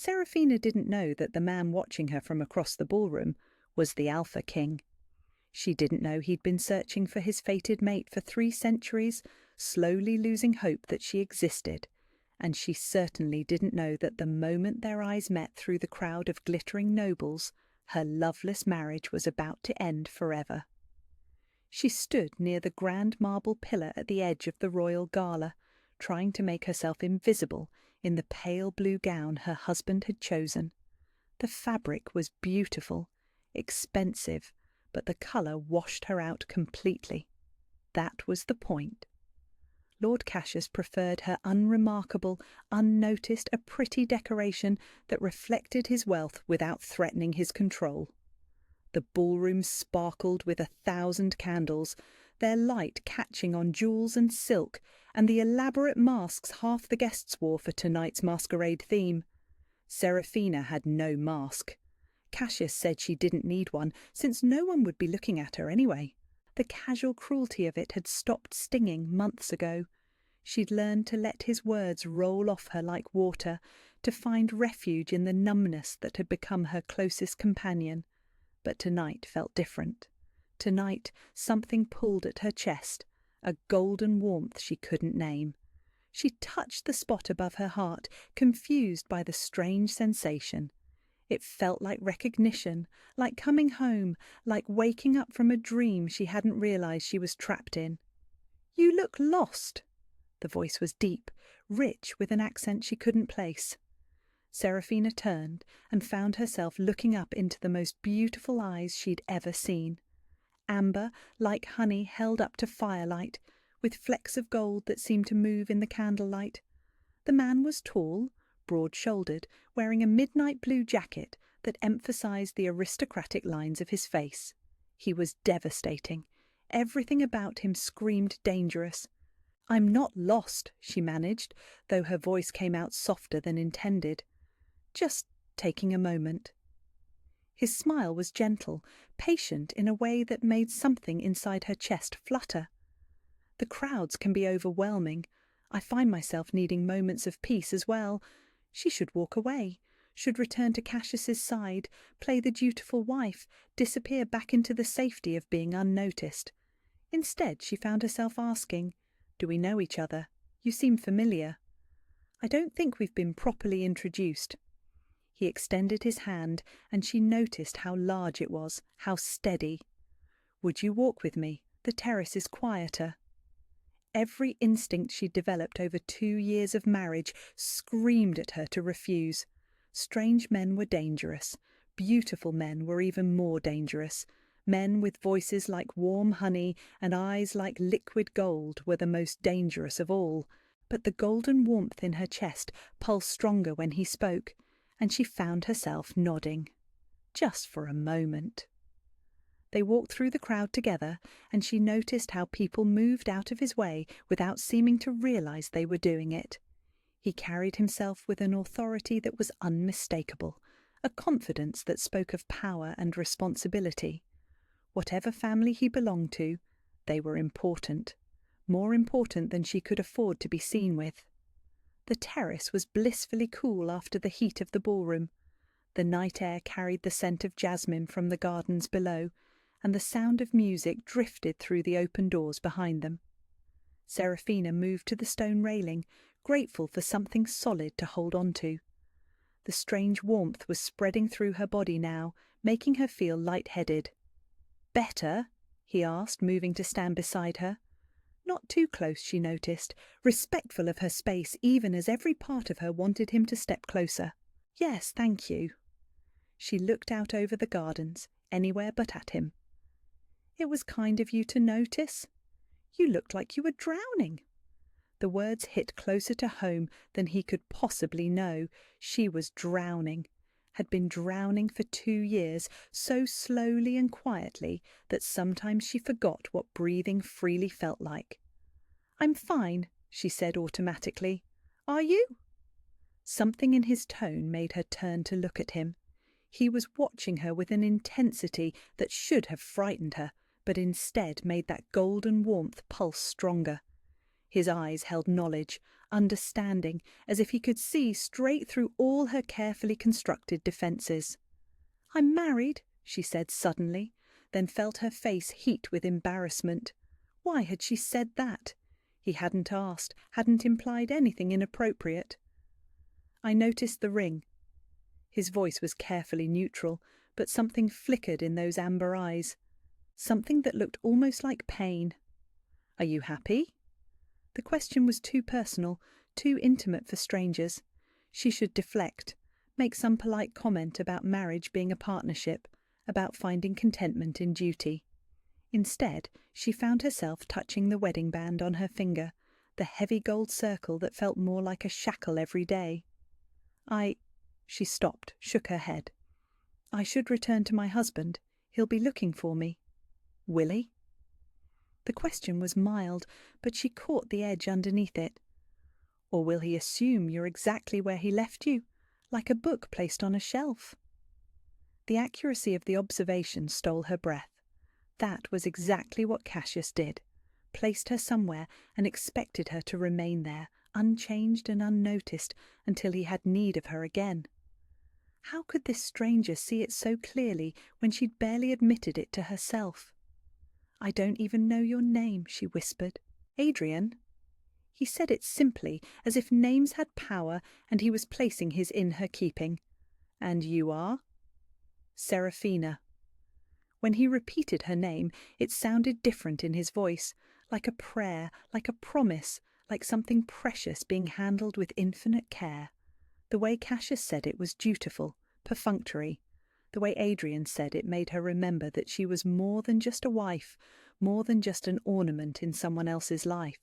Seraphina didn't know that the man watching her from across the ballroom was the Alpha King. She didn't know he'd been searching for his fated mate for 3 centuries, slowly losing hope that she existed, and she certainly didn't know that the moment their eyes met through the crowd of glittering nobles, her loveless marriage was about to end forever. She stood near the grand marble pillar at the edge of the royal gala, trying to make herself invisible in the pale blue gown her husband had chosen. The fabric was beautiful, expensive, but the colour washed her out completely. That was the point. Lord Cassius preferred her unremarkable, unnoticed, a pretty decoration that reflected his wealth without threatening his control. The ballroom sparkled with 1,000 candles, their light catching on jewels and silk, and the elaborate masks half the guests wore for tonight's masquerade theme. Seraphina had no mask. Cassius said she didn't need one, since no one would be looking at her anyway. The casual cruelty of it had stopped stinging months ago. She'd learned to let his words roll off her like water, to find refuge in the numbness that had become her closest companion. But tonight felt different. Tonight something pulled at her chest, a golden warmth she couldn't name. She touched the spot above her heart, confused by the strange sensation. It felt like recognition, like coming home, like waking up from a dream she hadn't realized she was trapped in. "You look lost." The voice was deep, rich with an accent she couldn't place. Seraphina turned and found herself looking up into the most beautiful eyes she'd ever seen. Amber, like honey held up to firelight, with flecks of gold that seemed to move in the candlelight. The man was tall, broad-shouldered, wearing a midnight blue jacket that emphasized the aristocratic lines of his face. He was devastating. Everything about him screamed dangerous. "I'm not lost," she managed, though her voice came out softer than intended. "Just taking a moment." His smile was gentle, patient in a way that made something inside her chest flutter. "The crowds can be overwhelming. I find myself needing moments of peace as well." She should walk away, should return to Cassius's side, play the dutiful wife, disappear back into the safety of being unnoticed. Instead, she found herself asking, "Do we know each other? You seem familiar." "I don't think we've been properly introduced." He extended his hand, and she noticed how large it was, how steady. "Would you walk with me? The terrace is quieter." Every instinct she'd developed over 2 years of marriage screamed at her to refuse. Strange men were dangerous. Beautiful men were even more dangerous. Men with voices like warm honey and eyes like liquid gold were the most dangerous of all. But the golden warmth in her chest pulsed stronger when he spoke, and she found herself nodding. Just for a moment. They walked through the crowd together, and she noticed how people moved out of his way without seeming to realize they were doing it. He carried himself with an authority that was unmistakable, a confidence that spoke of power and responsibility. Whatever family he belonged to, they were important, more important than she could afford to be seen with. The terrace was blissfully cool after the heat of the ballroom. The night air carried the scent of jasmine from the gardens below, and the sound of music drifted through the open doors behind them. Seraphina moved to the stone railing, grateful for something solid to hold on to. The strange warmth was spreading through her body now, making her feel light-headed. "Better?" he asked, moving to stand beside her. Not too close, she noticed, respectful of her space even as every part of her wanted him to step closer. "Yes, thank you." She looked out over the gardens, anywhere but at him. "It was kind of you to notice. You looked like you were drowning." The words hit closer to home than he could possibly know. She was drowning, had been drowning for 2 years, so slowly and quietly that sometimes she forgot what breathing freely felt like. "I'm fine," she said automatically. "Are you?" Something in his tone made her turn to look at him. He was watching her with an intensity that should have frightened her, but instead made that golden warmth pulse stronger. His eyes held knowledge, understanding, as if he could see straight through all her carefully constructed defences. "I'm married," she said suddenly, then felt her face heat with embarrassment. Why had she said that? He hadn't asked, hadn't implied anything inappropriate. "I noticed the ring." His voice was carefully neutral, but something flickered in those amber eyes. Something that looked almost like pain. "Are you happy?" The question was too personal, too intimate for strangers. She should deflect, make some polite comment about marriage being a partnership, about finding contentment in duty. Instead, she found herself touching the wedding band on her finger, the heavy gold circle that felt more like a shackle every day. She stopped, shook her head. "I should return to my husband. He'll be looking for me." "Will he?" The question was mild, but she caught the edge underneath it. "Or will he assume you're exactly where he left you, like a book placed on a shelf?" The accuracy of the observation stole her breath. That was exactly what Cassius did. Placed her somewhere and expected her to remain there, unchanged and unnoticed, until he had need of her again. How could this stranger see it so clearly when she'd barely admitted it to herself? "I don't even know your name," she whispered. "Adrian?" He said it simply, as if names had power and he was placing his in her keeping. "And you are?" "Seraphina." When he repeated her name, it sounded different in his voice, like a prayer, like a promise, like something precious being handled with infinite care. The way Cassius said it was dutiful, perfunctory. The way Adrian said it made her remember that she was more than just a wife, more than just an ornament in someone else's life.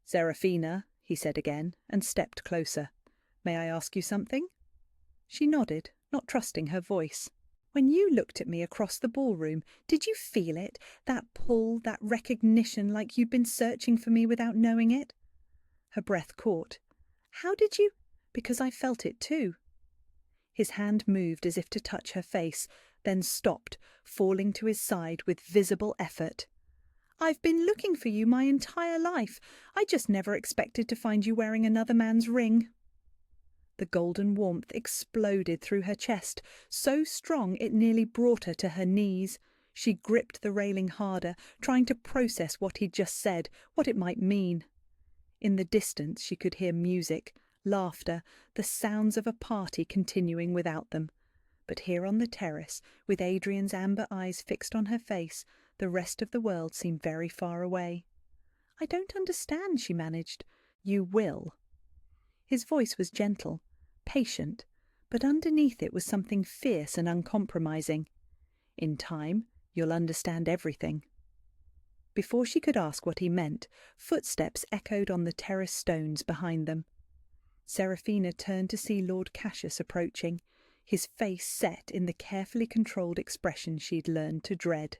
"Seraphina," he said again, and stepped closer. "May I ask you something?" She nodded, not trusting her voice. "When you looked at me across the ballroom, did you feel it? That pull, that recognition, like you'd been searching for me without knowing it?" Her breath caught. "How did you—" "Because I felt it too." His hand moved as if to touch her face, then stopped, falling to his side with visible effort. "I've been looking for you my entire life. I just never expected to find you wearing another man's ring." The golden warmth exploded through her chest, so strong it nearly brought her to her knees. She gripped the railing harder, trying to process what he'd just said, what it might mean. In the distance she could hear music, laughter, the sounds of a party continuing without them. But here on the terrace, with Adrian's amber eyes fixed on her face, the rest of the world seemed very far away. "I don't understand," she managed. "You will." His voice was gentle, patient, but underneath it was something fierce and uncompromising. "In time, you'll understand everything." Before she could ask what he meant, footsteps echoed on the terrace stones behind them. Seraphina turned to see Lord Cassius approaching, his face set in the carefully controlled expression she'd learned to dread.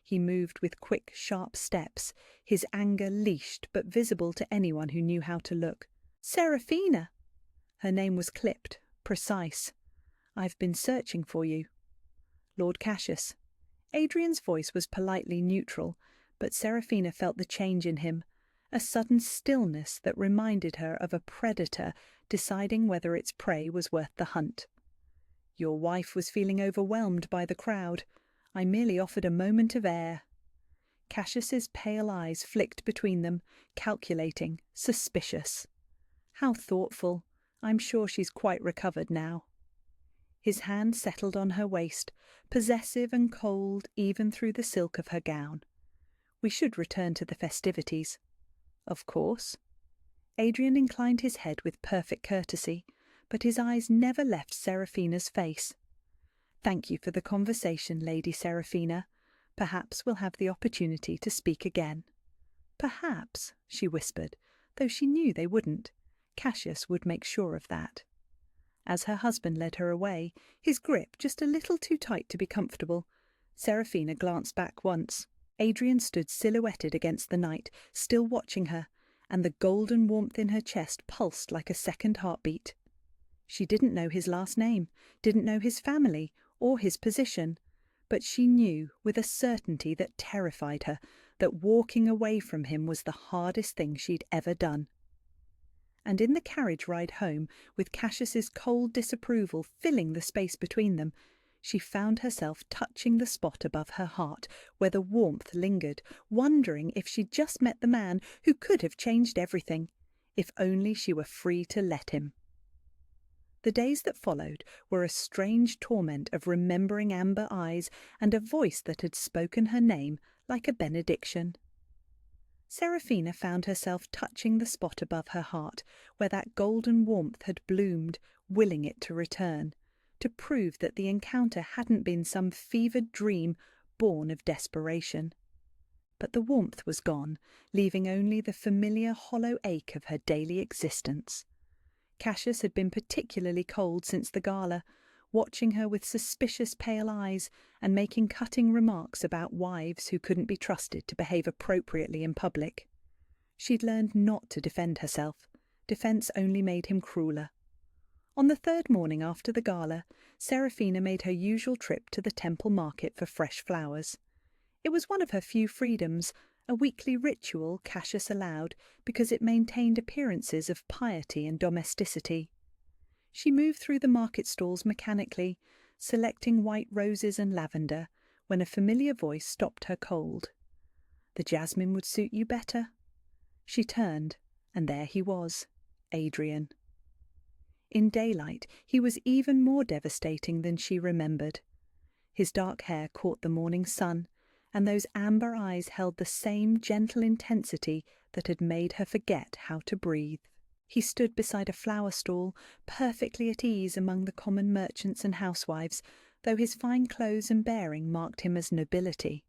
He moved with quick, sharp steps, his anger leashed but visible to anyone who knew how to look. "Seraphina!" Her name was clipped, precise. "I've been searching for you." "Lord Cassius." Adrian's voice was politely neutral, but Seraphina felt the change in him, a sudden stillness that reminded her of a predator deciding whether its prey was worth the hunt. "Your wife was feeling overwhelmed by the crowd. I merely offered a moment of air." Cassius's pale eyes flicked between them, calculating, suspicious. "How thoughtful. I'm sure she's quite recovered now." His hand settled on her waist, possessive and cold even through the silk of her gown. "We should return to the festivities." "Of course." Adrian inclined his head with perfect courtesy, but his eyes never left Seraphina's face. "Thank you for the conversation, Lady Seraphina. Perhaps we'll have the opportunity to speak again." "Perhaps," she whispered, though she knew they wouldn't. Cassius would make sure of that. As her husband led her away, his grip just a little too tight to be comfortable, Seraphina glanced back once. Adrian stood silhouetted against the night, still watching her, and the golden warmth in her chest pulsed like a second heartbeat. She didn't know his last name, didn't know his family, or his position, but she knew, with a certainty that terrified her, that walking away from him was the hardest thing she'd ever done. And in the carriage ride home, with Cassius's cold disapproval filling the space between them, she found herself touching the spot above her heart where the warmth lingered, wondering if she'd just met the man who could have changed everything, if only she were free to let him. The days that followed were a strange torment of remembering amber eyes and a voice that had spoken her name like a benediction. Seraphina found herself touching the spot above her heart where that golden warmth had bloomed, willing it to return, to prove that the encounter hadn't been some fevered dream born of desperation. But the warmth was gone, leaving only the familiar hollow ache of her daily existence. Cassius had been particularly cold since the gala, watching her with suspicious pale eyes and making cutting remarks about wives who couldn't be trusted to behave appropriately in public. She'd learned not to defend herself. Defence only made him crueler. On the third morning after the gala, Seraphina made her usual trip to the temple market for fresh flowers. It was one of her few freedoms, a weekly ritual Cassius allowed because it maintained appearances of piety and domesticity. She moved through the market stalls mechanically, selecting white roses and lavender, when a familiar voice stopped her cold. "The jasmine would suit you better." She turned, and there he was, Adrian. In daylight, he was even more devastating than she remembered. His dark hair caught the morning sun, and those amber eyes held the same gentle intensity that had made her forget how to breathe. He stood beside a flower stall, perfectly at ease among the common merchants and housewives, though his fine clothes and bearing marked him as nobility.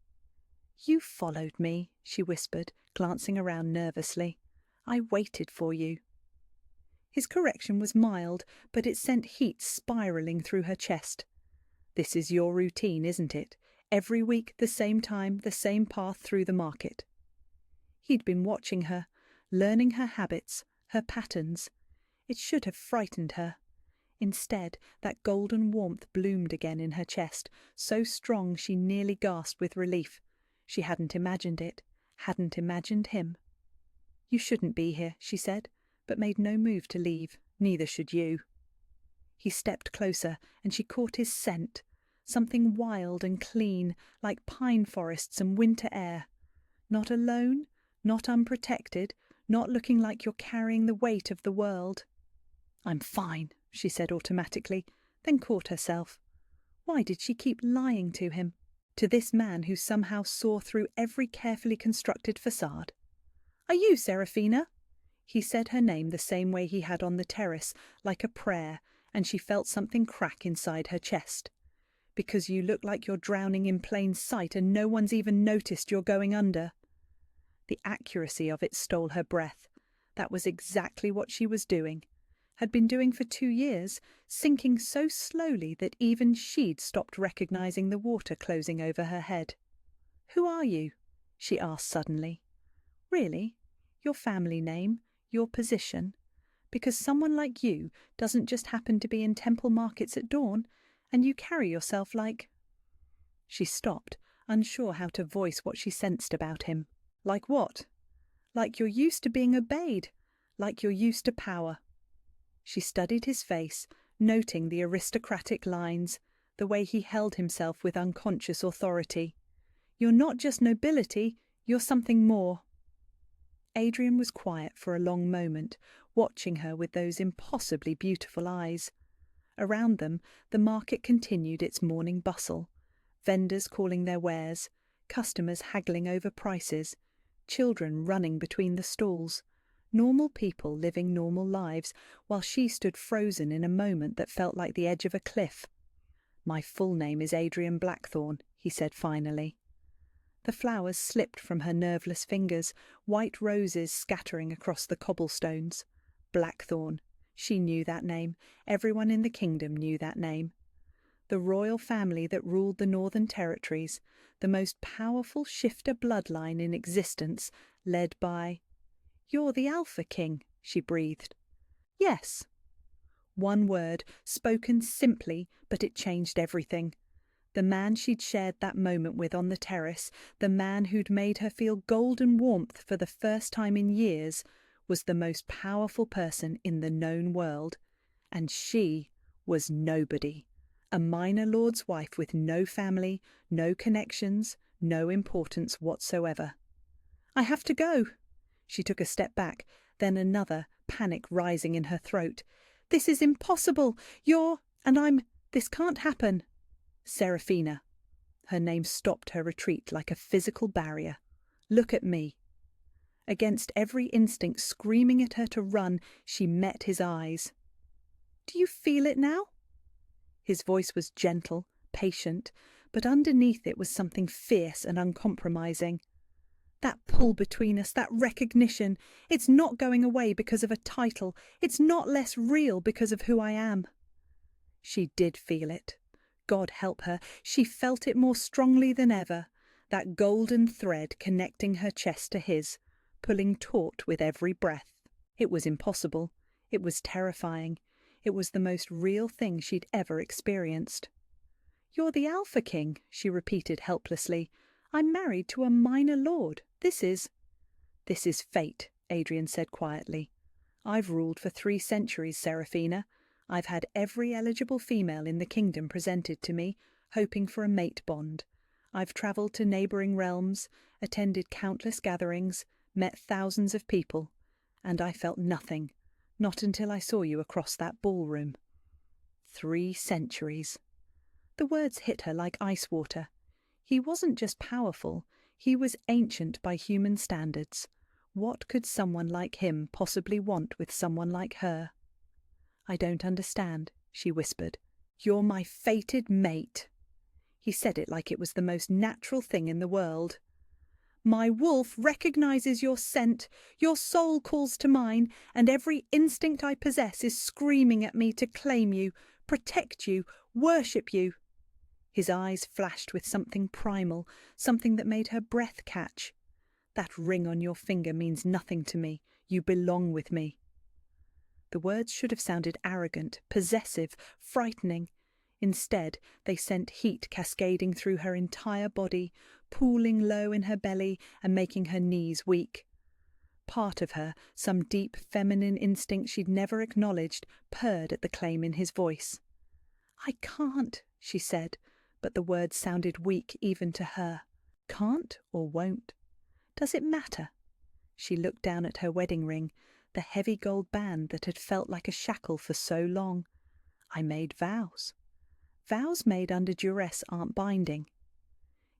"You followed me," she whispered, glancing around nervously. "I waited for you." His correction was mild, but it sent heat spiralling through her chest. "This is your routine, isn't it? Every week, the same time, the same path through the market." He'd been watching her, learning her habits, her patterns. It should have frightened her. Instead, that golden warmth bloomed again in her chest, so strong she nearly gasped with relief. She hadn't imagined it, hadn't imagined him. "You shouldn't be here," she said, but made no move to leave. "Neither should you." He stepped closer, and she caught his scent, something wild and clean, like pine forests and winter air. Not alone, not unprotected, not looking like you're carrying the weight of the world. "I'm fine," she said automatically, then caught herself. Why did she keep lying to him? To this man who somehow saw through every carefully constructed facade? "Are you Seraphina?" He said her name the same way he had on the terrace, like a prayer, and she felt something crack inside her chest. "Because you look like you're drowning in plain sight and no one's even noticed you're going under." The accuracy of it stole her breath. That was exactly what she was doing. Had been doing for 2 years, sinking so slowly that even she'd stopped recognizing the water closing over her head. "Who are you?" she asked suddenly. "Really? Your family name? Your position? Because someone like you doesn't just happen to be in temple markets at dawn, and you carry yourself like—" She stopped, unsure how to voice what she sensed about him. "Like what?" "Like you're used to being obeyed. Like you're used to power." She studied his face, noting the aristocratic lines, the way he held himself with unconscious authority. "You're not just nobility, you're something more." Adrian was quiet for a long moment, watching her with those impossibly beautiful eyes. Around them, the market continued its morning bustle. Vendors calling their wares, customers haggling over prices, children running between the stalls, normal people living normal lives, while she stood frozen in a moment that felt like the edge of a cliff. "My full name is Adrian Blackthorne," he said finally. The flowers slipped from her nerveless fingers, white roses scattering across the cobblestones. Blackthorne. She knew that name. Everyone in the kingdom knew that name. The royal family that ruled the Northern Territories, the most powerful shifter bloodline in existence, led by— "You're the Alpha King," she breathed. "Yes." One word, spoken simply, but it changed everything. The man she'd shared that moment with on the terrace, the man who'd made her feel golden warmth for the first time in years, was the most powerful person in the known world. And she was nobody. A minor lord's wife with no family, no connections, no importance whatsoever. "I have to go." She took a step back, then another, panic rising in her throat. "This is impossible. This can't happen." "Serafina." Her name stopped her retreat like a physical barrier. "Look at me." Against every instinct screaming at her to run, she met his eyes. "Do you feel it now?" His voice was gentle, patient, but underneath it was something fierce and uncompromising. "That pull between us, that recognition, it's not going away because of a title. It's not less real because of who I am." She did feel it. God help her, she felt it more strongly than ever, that golden thread connecting her chest to his, pulling taut with every breath. It was impossible. It was terrifying. It was the most real thing she'd ever experienced. "You're the Alpha King," she repeated helplessly. "I'm married to a minor lord. This is fate," Adrian said quietly. "I've ruled for 3 centuries, Serafina. I've had every eligible female in the kingdom presented to me, hoping for a mate bond. I've travelled to neighbouring realms, attended countless gatherings, met thousands of people, and I felt nothing, not until I saw you across that ballroom. 3 centuries. The words hit her like ice water. He wasn't just powerful, he was ancient by human standards. What could someone like him possibly want with someone like her? "I don't understand," she whispered. "You're my fated mate." He said it like it was the most natural thing in the world. "My wolf recognizes your scent, your soul calls to mine, and every instinct I possess is screaming at me to claim you, protect you, worship you." His eyes flashed with something primal, something that made her breath catch. "That ring on your finger means nothing to me. You belong with me." The words should have sounded arrogant, possessive, frightening. Instead, they sent heat cascading through her entire body, pooling low in her belly and making her knees weak. Part of her, some deep feminine instinct she'd never acknowledged, purred at the claim in his voice. "I can't," she said, but the words sounded weak even to her. Can't or won't? Does it matter? She looked down at her wedding ring, the heavy gold band that had felt like a shackle for so long. "I made vows." Vows made under duress aren't binding.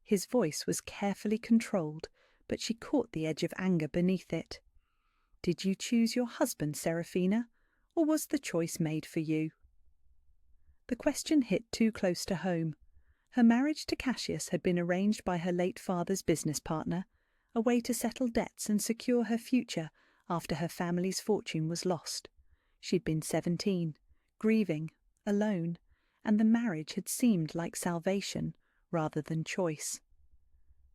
His voice was carefully controlled, but she caught the edge of anger beneath it. "Did you choose your husband, Serafina, or was the choice made for you?" The question hit too close to home. Her marriage to Cassius had been arranged by her late father's business partner, a way to settle debts and secure her future after her family's fortune was lost. She'd been 17, grieving, alone, and the marriage had seemed like salvation rather than choice.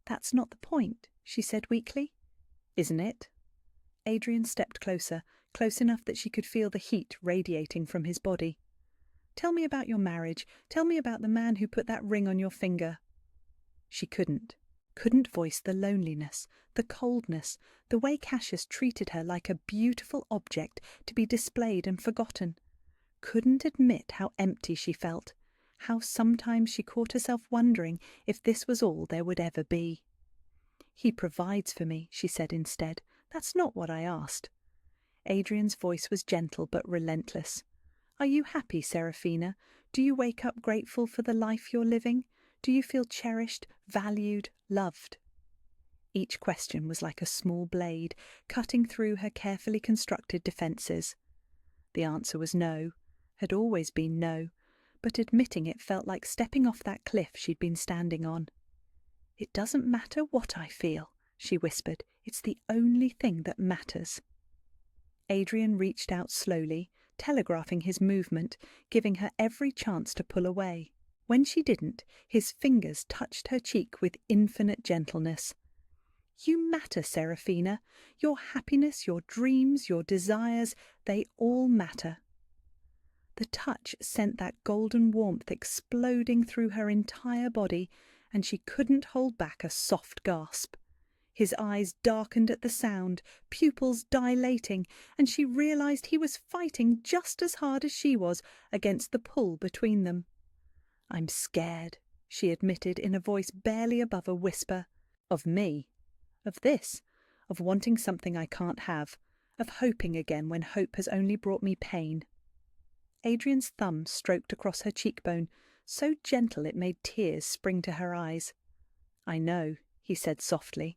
"That's not the point," she said weakly. "Isn't it?" Adrian stepped closer, close enough that she could feel the heat radiating from his body. "Tell me about your marriage. Tell me about the man who put that ring on your finger." She couldn't voice the loneliness, the coldness, the way Cassius treated her like a beautiful object to be displayed and forgotten. Couldn't admit how empty she felt, how sometimes she caught herself wondering if this was all there would ever be. "He provides for me," she said instead. "That's not what I asked." Adrian's voice was gentle but relentless. "Are you happy, Serafina? Do you wake up grateful for the life you're living? Do you feel cherished, valued, loved?" Each question was like a small blade, cutting through her carefully constructed defences. The answer was no, had always been no, but admitting it felt like stepping off that cliff she'd been standing on. "It doesn't matter what I feel," she whispered. "It's the only thing that matters." Adrian reached out slowly, telegraphing his movement, giving her every chance to pull away. When she didn't, his fingers touched her cheek with infinite gentleness. "You matter, Serafina. Your happiness, your dreams, your desires, they all matter." The touch sent that golden warmth exploding through her entire body, and she couldn't hold back a soft gasp. His eyes darkened at the sound, pupils dilating, and she realized he was fighting just as hard as she was against the pull between them. "I'm scared," she admitted in a voice barely above a whisper. "Of me. Of this. Of wanting something I can't have. Of hoping again when hope has only brought me pain." Adrian's thumb stroked across her cheekbone, so gentle it made tears spring to her eyes. "I know," he said softly.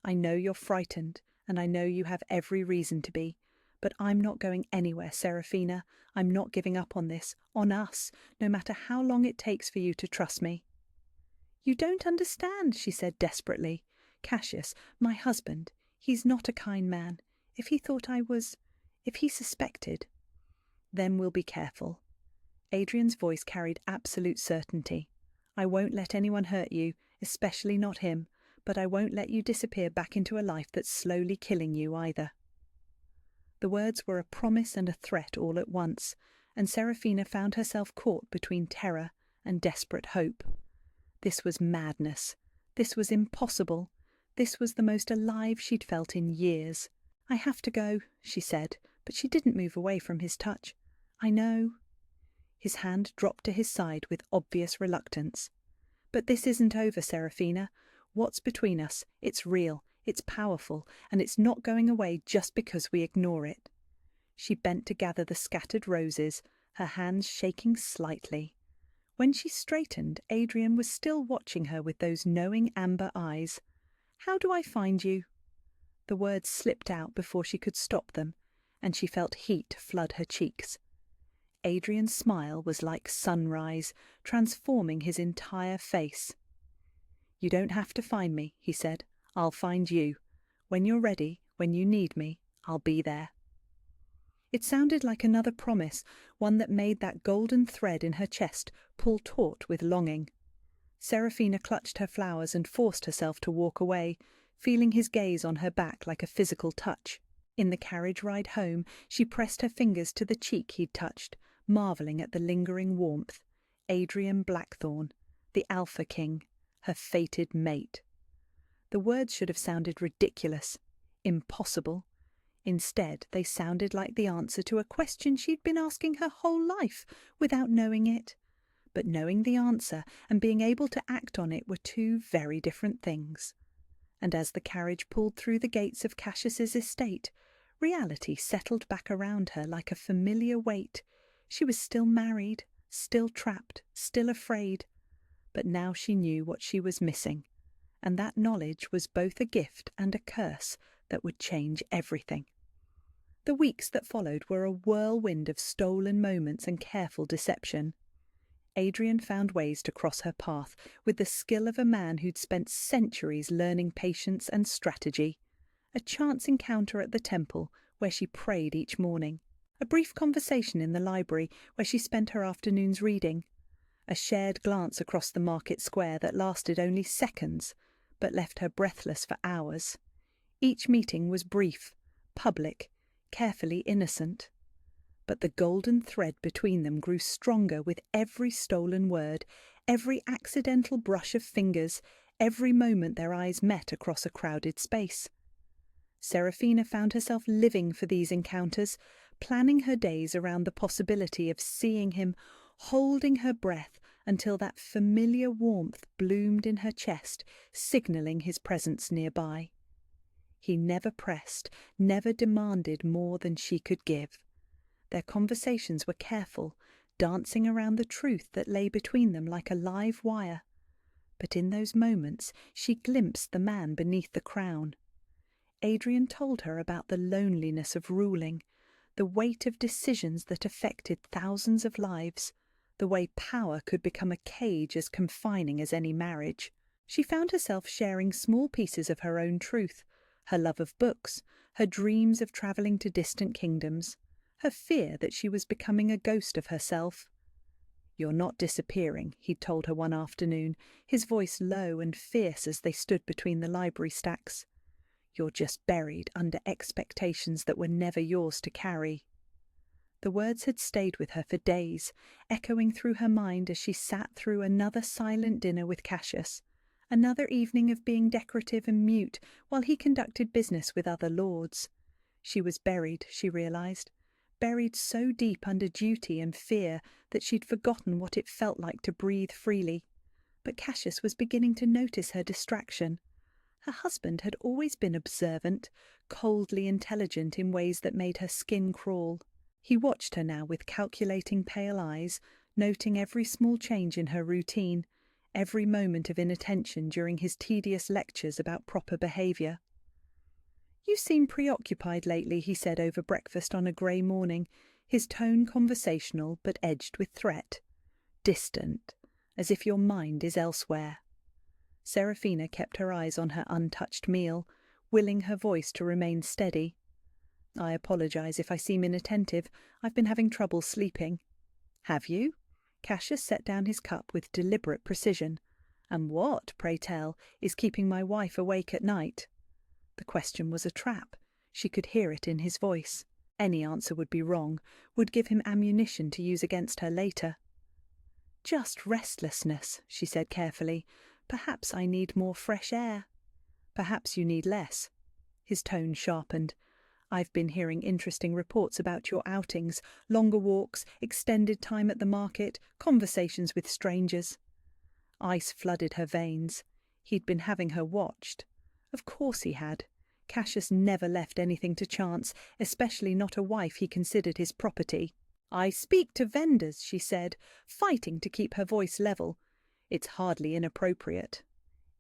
"I know you're frightened, and I know you have every reason to be. But I'm not going anywhere, Seraphina. I'm not giving up on this, on us, no matter how long it takes for you to trust me." "You don't understand," she said desperately. "Cassius, my husband, he's not a kind man. If he thought I was... if he suspected..." "Then we'll be careful." Adrian's voice carried absolute certainty. "I won't let anyone hurt you, especially not him, but I won't let you disappear back into a life that's slowly killing you either." The words were a promise and a threat all at once, and Seraphina found herself caught between terror and desperate hope. This was madness. This was impossible. This was the most alive she'd felt in years. "I have to go," she said, but she didn't move away from his touch. "I know." His hand dropped to his side with obvious reluctance. "But this isn't over, Seraphina. What's between us? It's real, it's powerful, and it's not going away just because we ignore it." She bent to gather the scattered roses, her hands shaking slightly. When she straightened, Adrian was still watching her with those knowing amber eyes. "How do I find you?" The words slipped out before she could stop them, and she felt heat flood her cheeks. Adrian's smile was like sunrise, transforming his entire face. "You don't have to find me," he said. "I'll find you. When you're ready, when you need me, I'll be there." It sounded like another promise, one that made that golden thread in her chest pull taut with longing. Seraphina clutched her flowers and forced herself to walk away, feeling his gaze on her back like a physical touch. In the carriage ride home, she pressed her fingers to the cheek he'd touched, marvelling at the lingering warmth. Adrian Blackthorne, the Alpha King, her fated mate. The words should have sounded ridiculous, impossible. Instead, they sounded like the answer to a question she'd been asking her whole life without knowing it. But knowing the answer and being able to act on it were two very different things. And as the carriage pulled through the gates of Cassius's estate, reality settled back around her like a familiar weight. She was still married, still trapped, still afraid. But now she knew what she was missing, and that knowledge was both a gift and a curse that would change everything. The weeks that followed were a whirlwind of stolen moments and careful deception. Adrian found ways to cross her path with the skill of a man who'd spent centuries learning patience and strategy. A chance encounter at the temple where she prayed each morning. A brief conversation in the library where she spent her afternoons reading. A shared glance across the market square that lasted only seconds, but left her breathless for hours. Each meeting was brief, public, carefully innocent. But the golden thread between them grew stronger with every stolen word, every accidental brush of fingers, every moment their eyes met across a crowded space. Seraphina found herself living for these encounters, planning her days around the possibility of seeing him, holding her breath until that familiar warmth bloomed in her chest, signalling his presence nearby. He never pressed, never demanded more than she could give. Their conversations were careful, dancing around the truth that lay between them like a live wire. But in those moments she glimpsed the man beneath the crown. Adrian told her about the loneliness of ruling, the weight of decisions that affected thousands of lives, the way power could become a cage as confining as any marriage. She found herself sharing small pieces of her own truth, her love of books, her dreams of travelling to distant kingdoms, her fear that she was becoming a ghost of herself. "You're not disappearing," he'd told her one afternoon, his voice low and fierce as they stood between the library stacks. "You're just buried under expectations that were never yours to carry." The words had stayed with her for days, echoing through her mind as she sat through another silent dinner with Cassius, another evening of being decorative and mute while he conducted business with other lords. She was buried, she realized, buried so deep under duty and fear that she'd forgotten what it felt like to breathe freely. But Cassius was beginning to notice her distraction. Her husband had always been observant, coldly intelligent in ways that made her skin crawl. He watched her now with calculating pale eyes, noting every small change in her routine, every moment of inattention during his tedious lectures about proper behaviour. "You seem preoccupied lately," he said over breakfast on a grey morning, his tone conversational but edged with threat. "Distant, as if your mind is elsewhere." Seraphina kept her eyes on her untouched meal, willing her voice to remain steady. "I apologise if I seem inattentive. I've been having trouble sleeping." "Have you?" Cassius set down his cup with deliberate precision. "And what, pray tell, is keeping my wife awake at night?" The question was a trap. She could hear it in his voice. Any answer would be wrong, would give him ammunition to use against her later. "Just restlessness," she said carefully. "Perhaps I need more fresh air." "Perhaps you need less." His tone sharpened. "I've been hearing interesting reports about your outings, longer walks, extended time at the market, conversations with strangers." Ice flooded her veins. He'd been having her watched. Of course he had. Cassius never left anything to chance, especially not a wife he considered his property. "I speak to vendors," she said, fighting to keep her voice level. "It's hardly inappropriate."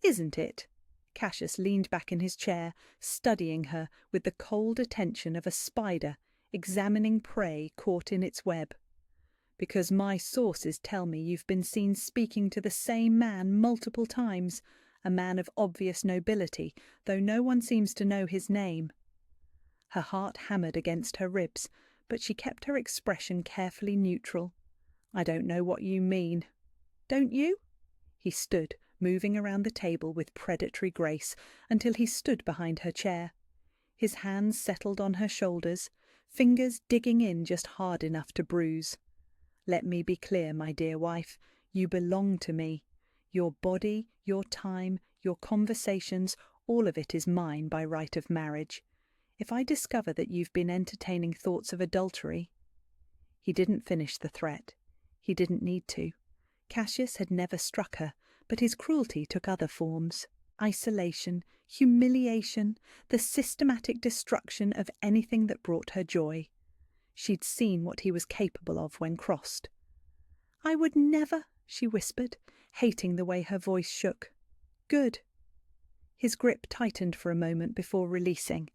"Isn't it?" Cassius leaned back in his chair, studying her with the cold attention of a spider examining prey caught in its web. "Because my sources tell me you've been seen speaking to the same man multiple times, a man of obvious nobility, though no one seems to know his name." Her heart hammered against her ribs, but she kept her expression carefully neutral. "I don't know what you mean." "Don't you?" He stood, moving around the table with predatory grace, until he stood behind her chair. His hands settled on her shoulders, fingers digging in just hard enough to bruise. "Let me be clear, my dear wife. You belong to me. Your body, your time, your conversations, all of it is mine by right of marriage. If I discover that you've been entertaining thoughts of adultery—" He didn't finish the threat. He didn't need to. Cassius had never struck her, but his cruelty took other forms. Isolation, humiliation, the systematic destruction of anything that brought her joy. She'd seen what he was capable of when crossed. "I would never," she whispered, hating the way her voice shook. "Good." His grip tightened for a moment before releasing.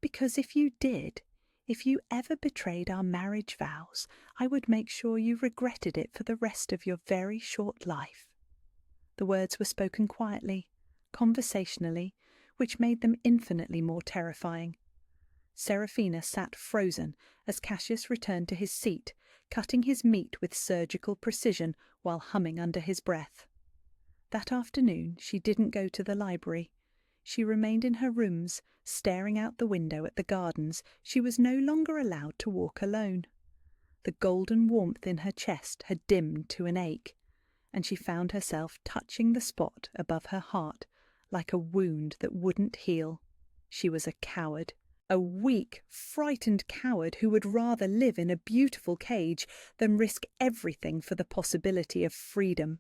"Because if you did, if you ever betrayed our marriage vows, I would make sure you regretted it for the rest of your very short life." The words were spoken quietly, conversationally, which made them infinitely more terrifying. Seraphina sat frozen as Cassius returned to his seat, cutting his meat with surgical precision while humming under his breath. That afternoon she didn't go to the library. She remained in her rooms, staring out the window at the gardens. She was no longer allowed to walk alone. The golden warmth in her chest had dimmed to an ache, and she found herself touching the spot above her heart like a wound that wouldn't heal. She was a coward, a weak, frightened coward who would rather live in a beautiful cage than risk everything for the possibility of freedom.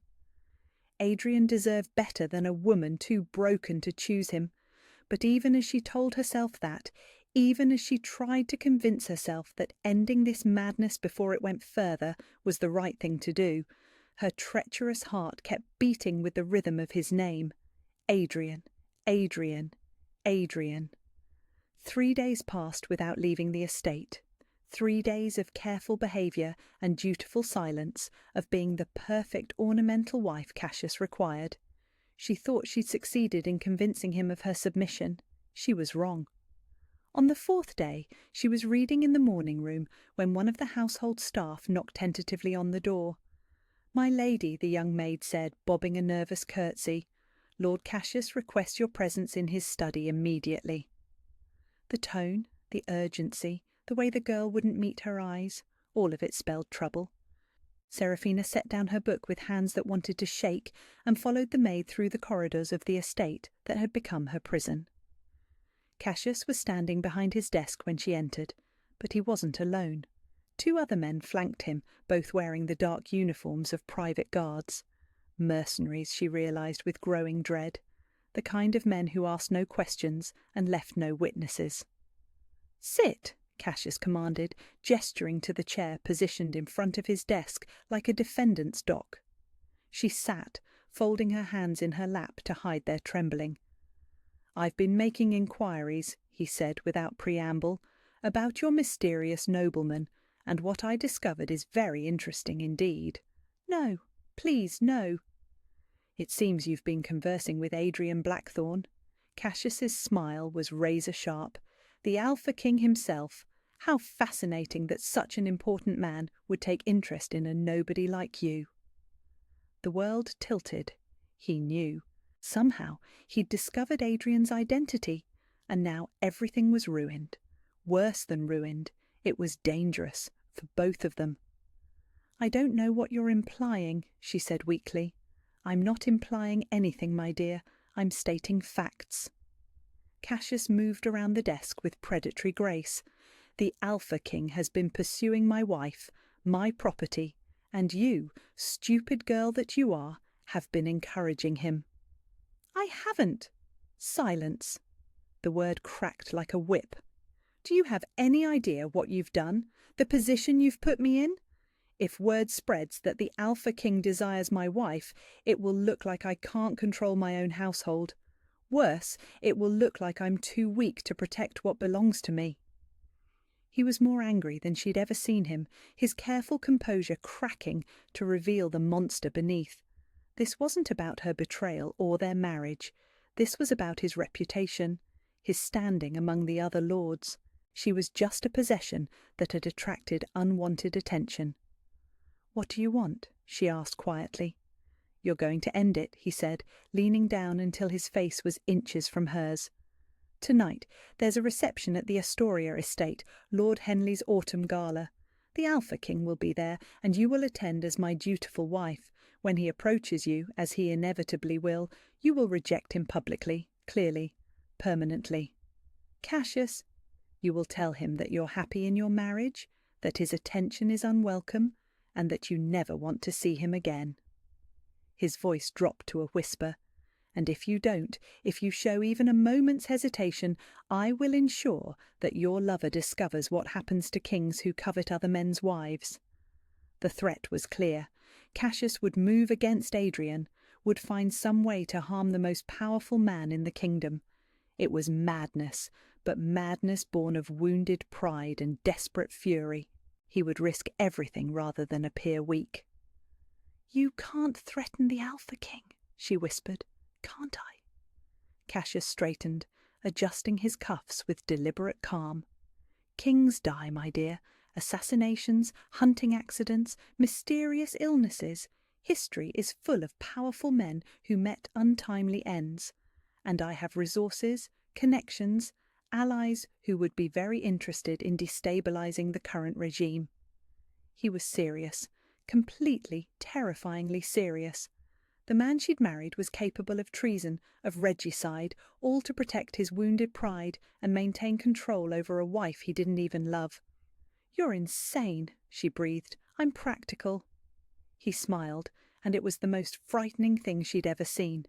Adrian deserved better than a woman too broken to choose him, but even as she told herself that, even as she tried to convince herself that ending this madness before it went further was the right thing to do, her treacherous heart kept beating with the rhythm of his name. Adrian, Adrian, Adrian. 3 days passed without leaving the estate. 3 days of careful behaviour and dutiful silence, of being the perfect ornamental wife Cassius required. She thought she'd succeeded in convincing him of her submission. She was wrong. On the 4th day, she was reading in the morning room when one of the household staff knocked tentatively on the door. "My lady," the young maid said, bobbing a nervous curtsy. "Lord Cassius requests your presence in his study immediately." The tone, the urgency, the way the girl wouldn't meet her eyes. All of it spelled trouble. Serafina set down her book with hands that wanted to shake and followed the maid through the corridors of the estate that had become her prison. Cassius was standing behind his desk when she entered, but he wasn't alone. 2 other men flanked him, both wearing the dark uniforms of private guards. Mercenaries, she realized with growing dread. The kind of men who asked no questions and left no witnesses. "Sit," Cassius commanded, gesturing to the chair positioned in front of his desk like a defendant's dock. She sat, folding her hands in her lap to hide their trembling. "I've been making inquiries," he said without preamble, "about your mysterious nobleman, and what I discovered is very interesting indeed." "No, please, no." "It seems you've been conversing with Adrian Blackthorne." Cassius's smile was razor-sharp. The Alpha King himself. How fascinating that such an important man would take interest in a nobody like you. The world tilted. He knew. Somehow he'd discovered Adrian's identity, and now everything was ruined. Worse than ruined. It was dangerous, for both of them. "I don't know what you're implying," she said weakly. "I'm not implying anything, my dear. I'm stating facts." Cassius moved around the desk with predatory grace. "The Alpha King has been pursuing my wife, my property, and you, stupid girl that you are, have been encouraging him." "I haven't." "Silence." The word cracked like a whip. "Do you have any idea what you've done? The position you've put me in? If word spreads that the Alpha King desires my wife, it will look like I can't control my own household. Worse, it will look like I'm too weak to protect what belongs to me." He was more angry than she'd ever seen him, his careful composure cracking to reveal the monster beneath. This wasn't about her betrayal or their marriage. This was about his reputation, his standing among the other lords. She was just a possession that had attracted unwanted attention. "What do you want?" she asked quietly. "You're going to end it," he said, leaning down until his face was inches from hers. "Tonight there's a reception at the Astoria estate, Lord Henley's autumn gala. The Alpha King will be there, and you will attend as my dutiful wife. When he approaches you, as he inevitably will, you will reject him publicly, clearly, permanently. Cassius, you will tell him that you're happy in your marriage, that his attention is unwelcome, and that you never want to see him again." His voice dropped to a whisper. "And if you don't, if you show even a moment's hesitation, I will ensure that your lover discovers what happens to kings who covet other men's wives." The threat was clear. Cassius would move against Adrian, would find some way to harm the most powerful man in the kingdom. It was madness, but madness born of wounded pride and desperate fury. He would risk everything rather than appear weak. "You can't threaten the Alpha King," she whispered. "Can't I?" Cassius straightened, adjusting his cuffs with deliberate calm. "Kings die, my dear. Assassinations, hunting accidents, mysterious illnesses. History is full of powerful men who met untimely ends. And I have resources, connections, allies who would be very interested in destabilizing the current regime." He was serious, completely, terrifyingly serious. The man she'd married was capable of treason, of regicide, all to protect his wounded pride and maintain control over a wife he didn't even love. "You're insane," she breathed. "I'm practical." He smiled, and it was the most frightening thing she'd ever seen.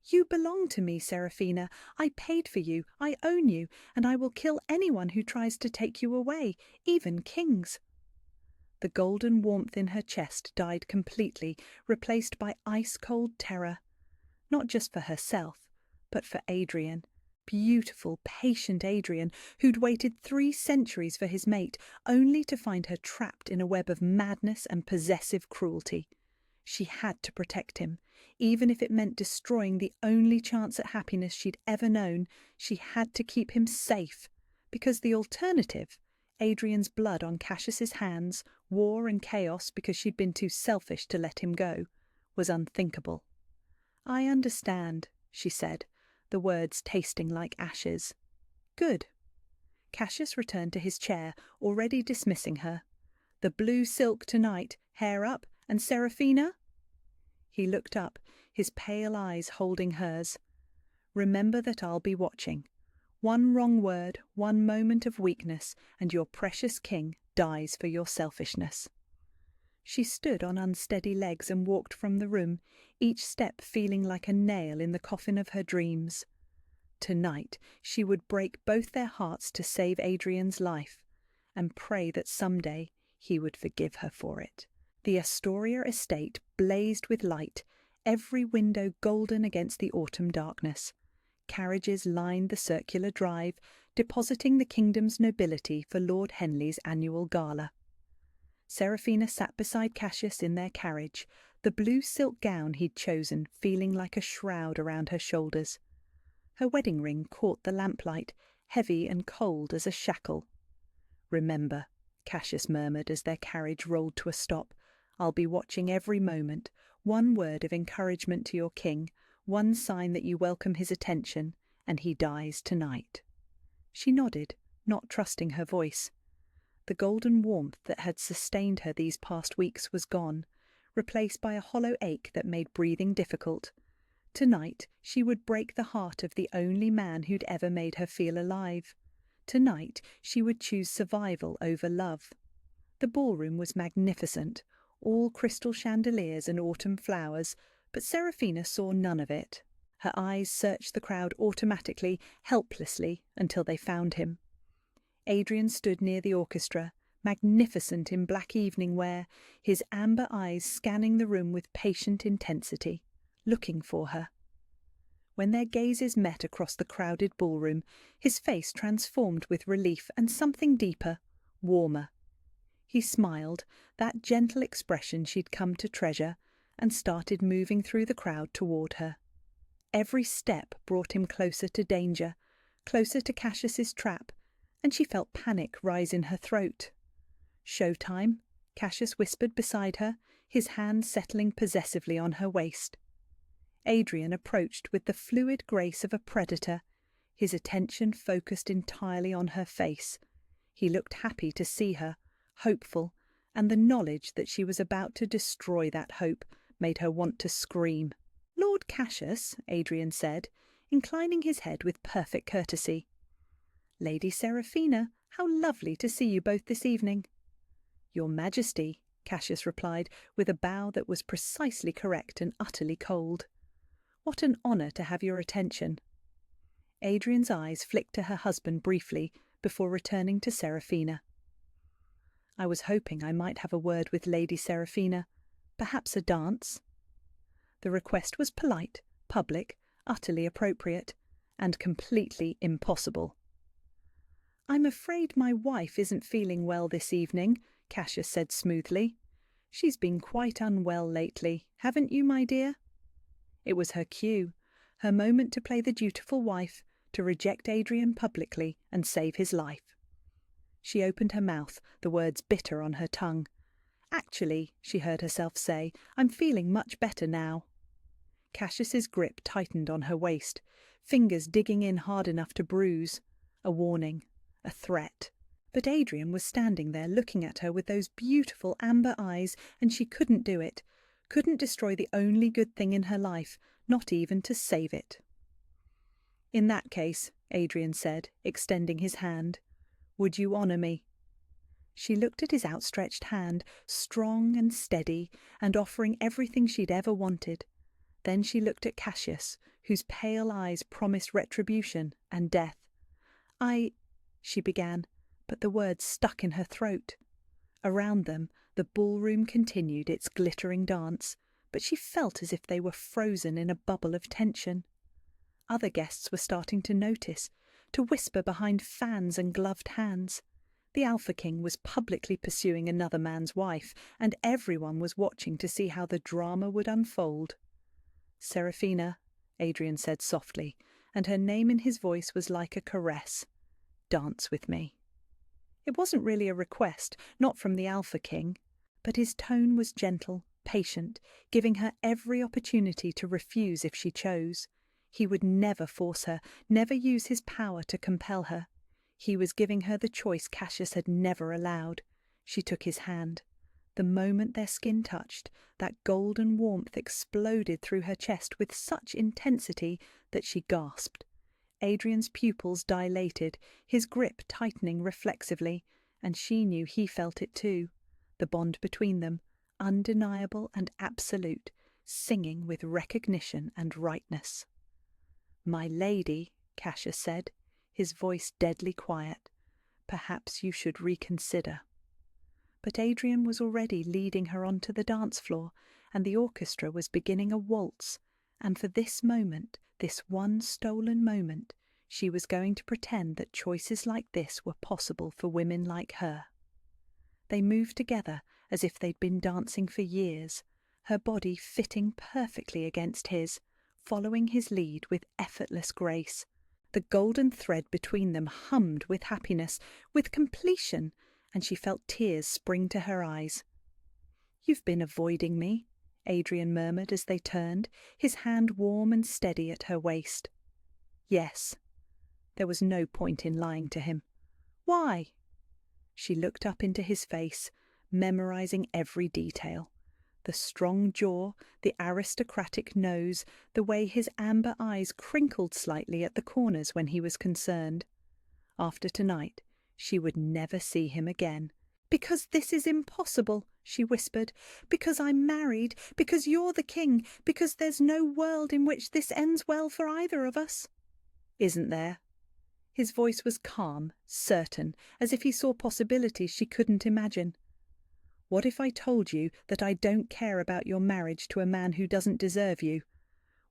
"You belong to me, Serafina. I paid for you, I own you, and I will kill anyone who tries to take you away, even kings." The golden warmth in her chest died completely, replaced by ice-cold terror. Not just for herself, but for Adrian. Beautiful, patient Adrian, who'd waited 3 centuries for his mate, only to find her trapped in a web of madness and possessive cruelty. She had to protect him. Even if it meant destroying the only chance at happiness she'd ever known, she had to keep him safe. Because the alternative, Adrian's blood on Cassius's hands, war and chaos because she'd been too selfish to let him go, was unthinkable. "I understand," she said, the words tasting like ashes. "Good." Cassius returned to his chair, already dismissing her. "The blue silk tonight, hair up, and Seraphina?" He looked up, his pale eyes holding hers. "Remember that I'll be watching. One wrong word, one moment of weakness, and your precious king dies for your selfishness." She stood on unsteady legs and walked from the room, each step feeling like a nail in the coffin of her dreams. Tonight she would break both their hearts to save Adrian's life, and pray that someday he would forgive her for it. The Astoria estate blazed with light, every window golden against the autumn darkness. Carriages lined the circular drive, depositing the kingdom's nobility for Lord Henley's annual gala. Seraphina sat beside Cassius in their carriage, the blue silk gown he'd chosen feeling like a shroud around her shoulders. Her wedding ring caught the lamplight, heavy and cold as a shackle. "Remember," Cassius murmured as their carriage rolled to a stop, "I'll be watching every moment. One word of encouragement to your king, one sign that you welcome his attention, and he dies tonight." She nodded, not trusting her voice. The golden warmth that had sustained her these past weeks was gone, replaced by a hollow ache that made breathing difficult. Tonight she would break the heart of the only man who'd ever made her feel alive. Tonight she would choose survival over love. The ballroom was magnificent, all crystal chandeliers and autumn flowers, but Seraphina saw none of it. Her eyes searched the crowd automatically, helplessly, until they found him. Adrian stood near the orchestra, magnificent in black evening wear, his amber eyes scanning the room with patient intensity, looking for her. When their gazes met across the crowded ballroom, his face transformed with relief and something deeper, warmer. He smiled, that gentle expression she'd come to treasure, and started moving through the crowd toward her. Every step brought him closer to danger, closer to Cassius's trap, and she felt panic rise in her throat. "Showtime," Cassius whispered beside her, his hand settling possessively on her waist. Adrian approached with the fluid grace of a predator, his attention focused entirely on her face. He looked happy to see her, hopeful, and the knowledge that she was about to destroy that hope made her want to scream. "Lord Cassius," Adrian said, inclining his head with perfect courtesy. "Lady Seraphina, how lovely to see you both this evening." "Your Majesty," Cassius replied, with a bow that was precisely correct and utterly cold. "What an honour to have your attention." Adrian's eyes flicked to her husband briefly before returning to Seraphina. "I was hoping I might have a word with Lady Seraphina. Perhaps a dance?" The request was polite, public, utterly appropriate, and completely impossible. "I'm afraid my wife isn't feeling well this evening," Cassius said smoothly. "She's been quite unwell lately, haven't you, my dear?" It was her cue, her moment to play the dutiful wife, to reject Adrian publicly and save his life. She opened her mouth, the words bitter on her tongue. "Actually," she heard herself say, "I'm feeling much better now." Cassius's grip tightened on her waist, fingers digging in hard enough to bruise. A warning, a threat. But Adrian was standing there looking at her with those beautiful amber eyes, and she couldn't do it, couldn't destroy the only good thing in her life, not even to save it. "In that case," Adrian said, extending his hand, "would you honour me?" She looked at his outstretched hand, strong and steady, and offering everything she'd ever wanted. Then she looked at Cassius, whose pale eyes promised retribution and death. She began, but the words stuck in her throat. Around them, the ballroom continued its glittering dance, but she felt as if they were frozen in a bubble of tension. Other guests were starting to notice, to whisper behind fans and gloved hands. The Alpha King was publicly pursuing another man's wife, and everyone was watching to see how the drama would unfold. "Seraphina," Adrian said softly, and her name in his voice was like a caress. "Dance with me." It wasn't really a request, not from the Alpha King, but his tone was gentle, patient, giving her every opportunity to refuse if she chose. He would never force her, never use his power to compel her. He was giving her the choice Cassius had never allowed. She took his hand. The moment their skin touched, that golden warmth exploded through her chest with such intensity that she gasped. Adrian's pupils dilated, his grip tightening reflexively, and she knew he felt it too. The bond between them, undeniable and absolute, singing with recognition and rightness. "My lady," Cassius said, his voice deadly quiet, "perhaps you should reconsider." But Adrian was already leading her onto the dance floor, and the orchestra was beginning a waltz, and for this moment, this one stolen moment, she was going to pretend that choices like this were possible for women like her. They moved together as if they'd been dancing for years, her body fitting perfectly against his, following his lead with effortless grace. The golden thread between them hummed with happiness, with completion, and she felt tears spring to her eyes. "You've been avoiding me," Adrian murmured as they turned, his hand warm and steady at her waist. "Yes." There was no point in lying to him. "Why?" She looked up into his face, memorizing every detail. The strong jaw, the aristocratic nose, the way his amber eyes crinkled slightly at the corners when he was concerned. After tonight, she would never see him again. "Because this is impossible," she whispered. "Because I'm married, because you're the king, because there's no world in which this ends well for either of us." "Isn't there?" His voice was calm, certain, as if he saw possibilities she couldn't imagine. "What if I told you that I don't care about your marriage to a man who doesn't deserve you?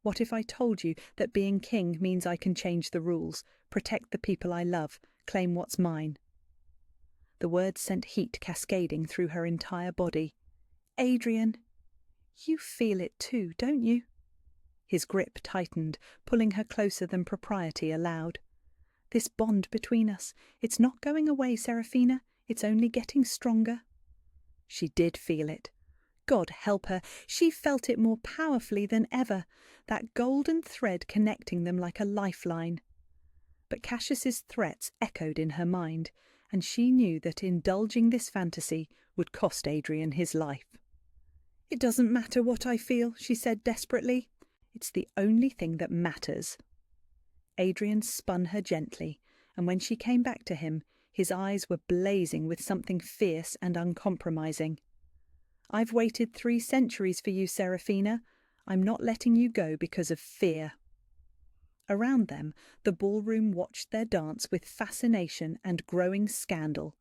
What if I told you that being king means I can change the rules, protect the people I love, claim what's mine?" The words sent heat cascading through her entire body. "Adrian, you feel it too, don't you?" His grip tightened, pulling her closer than propriety allowed. "This bond between us, it's not going away, Seraphina, it's only getting stronger." She did feel it. God help her, she felt it more powerfully than ever, that golden thread connecting them like a lifeline. But Cassius's threats echoed in her mind, and she knew that indulging this fantasy would cost Adrian his life. "It doesn't matter what I feel," she said desperately. "It's the only thing that matters." Adrian spun her gently, and when she came back to him, his eyes were blazing with something fierce and uncompromising. "I've waited 3 centuries for you, Seraphina. I'm not letting you go because of fear." Around them, the ballroom watched their dance with fascination and growing scandal.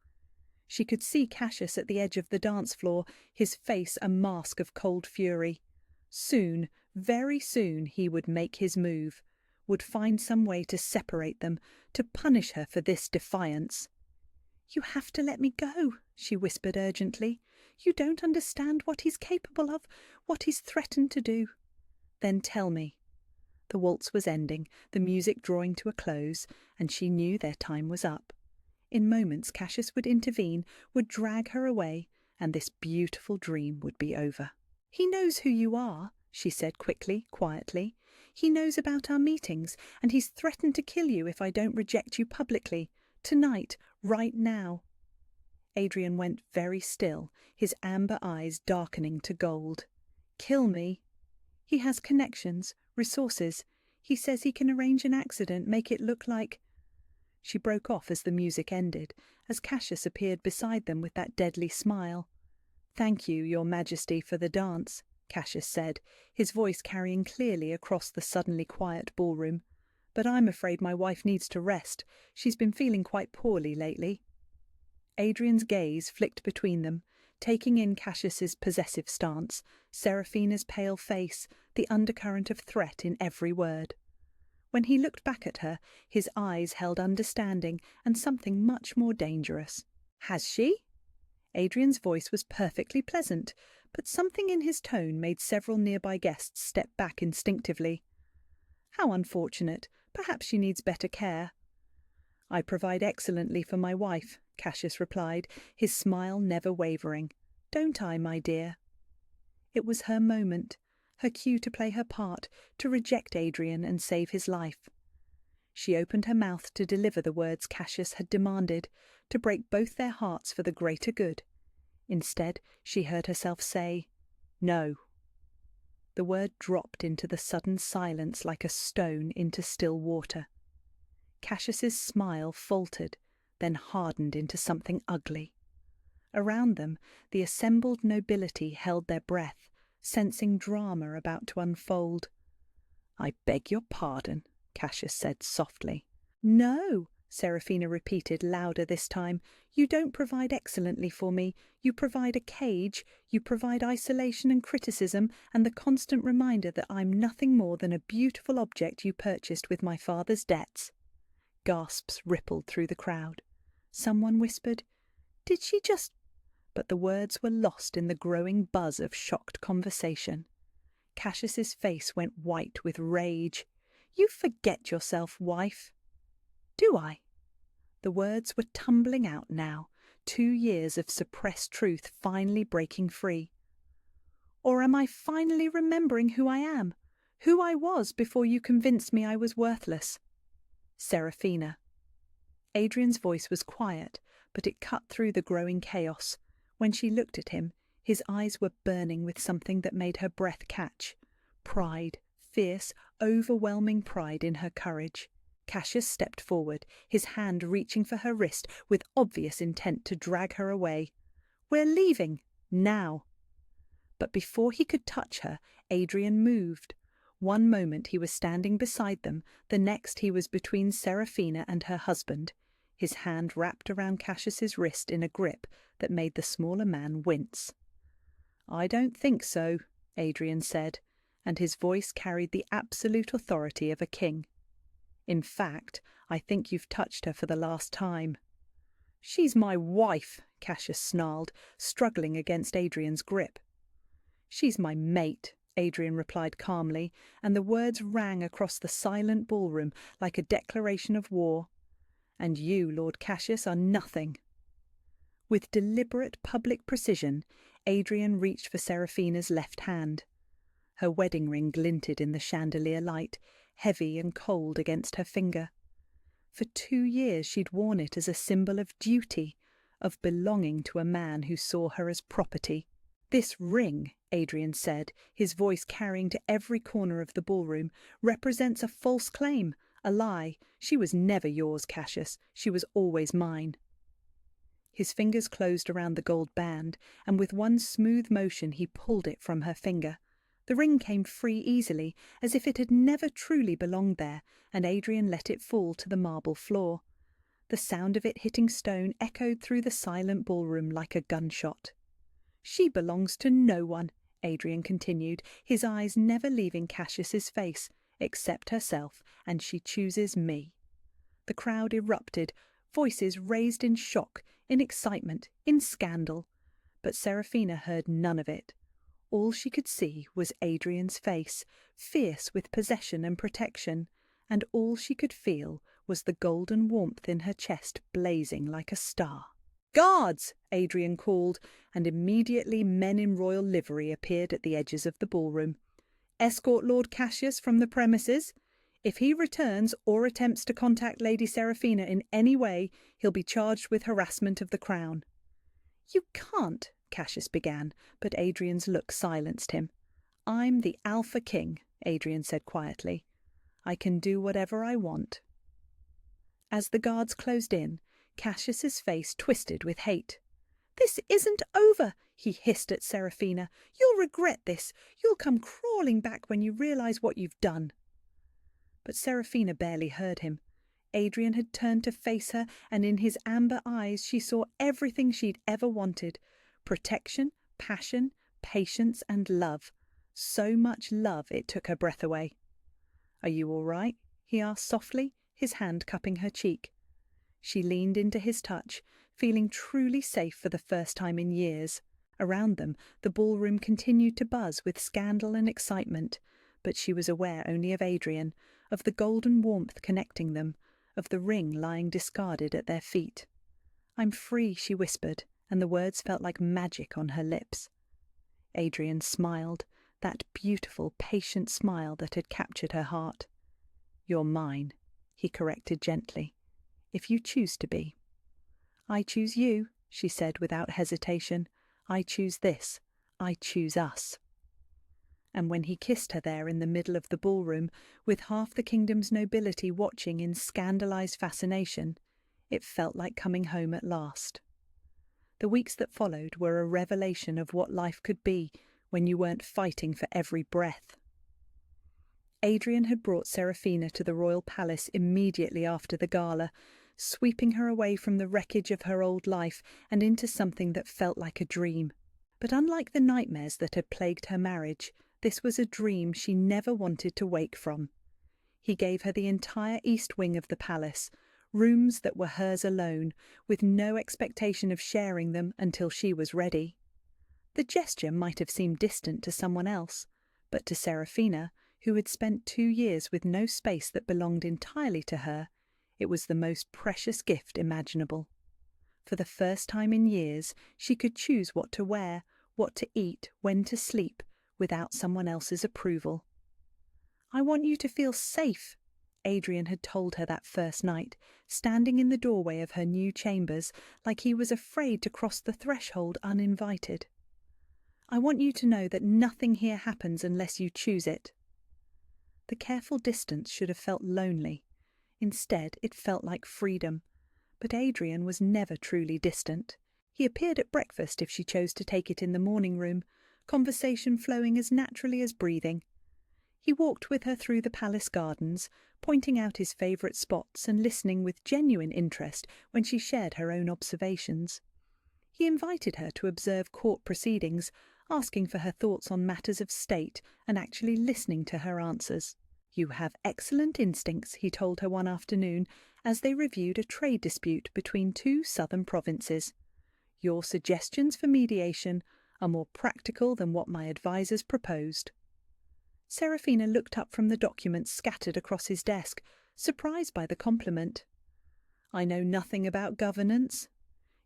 She could see Cassius at the edge of the dance floor, his face a mask of cold fury. Soon, very soon, he would make his move, would find some way to separate them, to punish her for this defiance. "You have to let me go," she whispered urgently. "You don't understand what he's capable of, what he's threatened to do." "Then tell me." The waltz was ending, the music drawing to a close, and she knew their time was up. In moments Cassius would intervene, would drag her away, and this beautiful dream would be over. "He knows who you are," she said quickly, quietly. "He knows about our meetings, and he's threatened to kill you if I don't reject you publicly. Tonight, right now." Adrian went very still, his amber eyes darkening to gold. "Kill me?" "He has connections, resources. He says he can arrange an accident, make it look like—" She broke off as the music ended, as Cassius appeared beside them with that deadly smile. "Thank you, Your Majesty, for the dance," Cassius said, his voice carrying clearly across the suddenly quiet ballroom. "But I'm afraid my wife needs to rest. She's been feeling quite poorly lately." Adrian's gaze flicked between them, taking in Cassius's possessive stance, Seraphina's pale face, the undercurrent of threat in every word. When he looked back at her, his eyes held understanding and something much more dangerous. "Has she?" Adrian's voice was perfectly pleasant, but something in his tone made several nearby guests step back instinctively. "How unfortunate. Perhaps she needs better care." "I provide excellently for my wife," Cassius replied, his smile never wavering. "Don't I, my dear?" It was her moment, her cue to play her part, to reject Adrian and save his life. She opened her mouth to deliver the words Cassius had demanded, to break both their hearts for the greater good. Instead, she heard herself say, "No." The word dropped into the sudden silence like a stone into still water. Cassius's smile faltered, then hardened into something ugly. Around them, the assembled nobility held their breath, sensing drama about to unfold. "I beg your pardon," Cassius said softly. "No," Seraphina repeated louder this time. "You don't provide excellently for me. You provide a cage, you provide isolation and criticism, and the constant reminder that I'm nothing more than a beautiful object you purchased with my father's debts." Gasps rippled through the crowd. Someone whispered, "Did she just—" But the words were lost in the growing buzz of shocked conversation. Cassius's face went white with rage. "You forget yourself, wife." "Do I?" The words were tumbling out now, 2 years of suppressed truth finally breaking free. "Or am I finally remembering who I am, who I was before you convinced me I was worthless?" Seraphina. Adrian's voice was quiet, but it cut through the growing chaos. When she looked at him, his eyes were burning with something that made her breath catch. Pride, fierce, overwhelming pride in her courage. Cassius stepped forward, his hand reaching for her wrist with obvious intent to drag her away. "We're leaving, now." But before he could touch her, Adrian moved. One moment he was standing beside them, the next he was between Seraphina and her husband, his hand wrapped around Cassius's wrist in a grip that made the smaller man wince. "I don't think so," Adrian said, and his voice carried the absolute authority of a king. "In fact, I think you've touched her for the last time." "She's my wife," Cassius snarled, struggling against Adrian's grip. "She's my mate," Adrian replied calmly, and the words rang across the silent ballroom like a declaration of war. "And you, Lord Cassius, are nothing." With deliberate public precision, Adrian reached for Seraphina's left hand. Her wedding ring glinted in the chandelier light, heavy and cold against her finger. For 2 years she'd worn it as a symbol of duty, of belonging to a man who saw her as property. "This ring," Adrian said, his voice carrying to every corner of the ballroom, "represents a false claim, a lie. She was never yours, Cassius. She was always mine." His fingers closed around the gold band, and with one smooth motion he pulled it from her finger. The ring came free easily, as if it had never truly belonged there, and Adrian let it fall to the marble floor. The sound of it hitting stone echoed through the silent ballroom like a gunshot. "She belongs to no one," Adrian continued, his eyes never leaving Cassius's face, "except herself, and she chooses me." The crowd erupted, voices raised in shock, in excitement, in scandal. But Seraphina heard none of it. All she could see was Adrian's face, fierce with possession and protection, and all she could feel was the golden warmth in her chest blazing like a star. "Guards!" Adrian called, and immediately men in royal livery appeared at the edges of the ballroom. "Escort Lord Cassius from the premises. If he returns or attempts to contact Lady Seraphina in any way, he'll be charged with harassment of the crown." "You can't," Cassius began, but Adrian's look silenced him. "I'm the Alpha King," Adrian said quietly. "I can do whatever I want." As the guards closed in, Cassius's face twisted with hate. "This isn't over," he hissed at Seraphina. "You'll regret this. You'll come crawling back when you realize what you've done." But Seraphina barely heard him. Adrian had turned to face her, and in his amber eyes she saw everything she'd ever wanted. Protection, passion, patience, and love. So much love it took her breath away. "Are you all right?" he asked softly, his hand cupping her cheek. She leaned into his touch, feeling truly safe for the first time in years. Around them, the ballroom continued to buzz with scandal and excitement, but she was aware only of Adrian, of the golden warmth connecting them, of the ring lying discarded at their feet. "I'm free," she whispered, and the words felt like magic on her lips. Adrian smiled, that beautiful, patient smile that had captured her heart. "You're mine," he corrected gently. "If you choose to be." "I choose you," she said without hesitation. "I choose this. I choose us." And when he kissed her there in the middle of the ballroom, with half the kingdom's nobility watching in scandalized fascination, it felt like coming home at last. The weeks that followed were a revelation of what life could be when you weren't fighting for every breath. Adrian had brought Serafina to the royal palace immediately after the gala, sweeping her away from the wreckage of her old life and into something that felt like a dream. But unlike the nightmares that had plagued her marriage, this was a dream she never wanted to wake from. He gave her the entire east wing of the palace, rooms that were hers alone, with no expectation of sharing them until she was ready. The gesture might have seemed distant to someone else, but to Serafina, who had spent 2 years with no space that belonged entirely to her, it was the most precious gift imaginable. For the first time in years, she could choose what to wear, what to eat, when to sleep, without someone else's approval. "I want you to feel safe," Adrian had told her that first night, standing in the doorway of her new chambers like he was afraid to cross the threshold uninvited. "I want you to know that nothing here happens unless you choose it." The careful distance should have felt lonely. Instead, it felt like freedom. But Adrian was never truly distant. He appeared at breakfast if she chose to take it in the morning room, conversation flowing as naturally as breathing. He walked with her through the palace gardens, pointing out his favourite spots and listening with genuine interest when she shared her own observations. He invited her to observe court proceedings, asking for her thoughts on matters of state and actually listening to her answers. "You have excellent instincts," he told her one afternoon as they reviewed a trade dispute between 2 southern provinces. "Your suggestions for mediation are more practical than what my advisers proposed." Serafina looked up from the documents scattered across his desk, surprised by the compliment. "I know nothing about governance."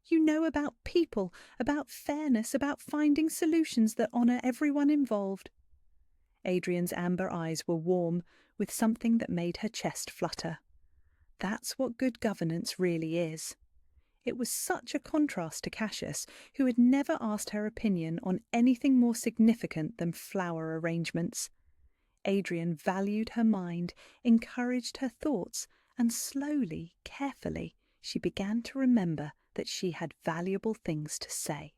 "You know about people, about fairness, about finding solutions that honour everyone involved." Adrian's amber eyes were warm, with something that made her chest flutter. That's what good governance really is. It was such a contrast to Cassius, who had never asked her opinion on anything more significant than flower arrangements. Adrian valued her mind, encouraged her thoughts, and slowly, carefully, she began to remember that she had valuable things to say.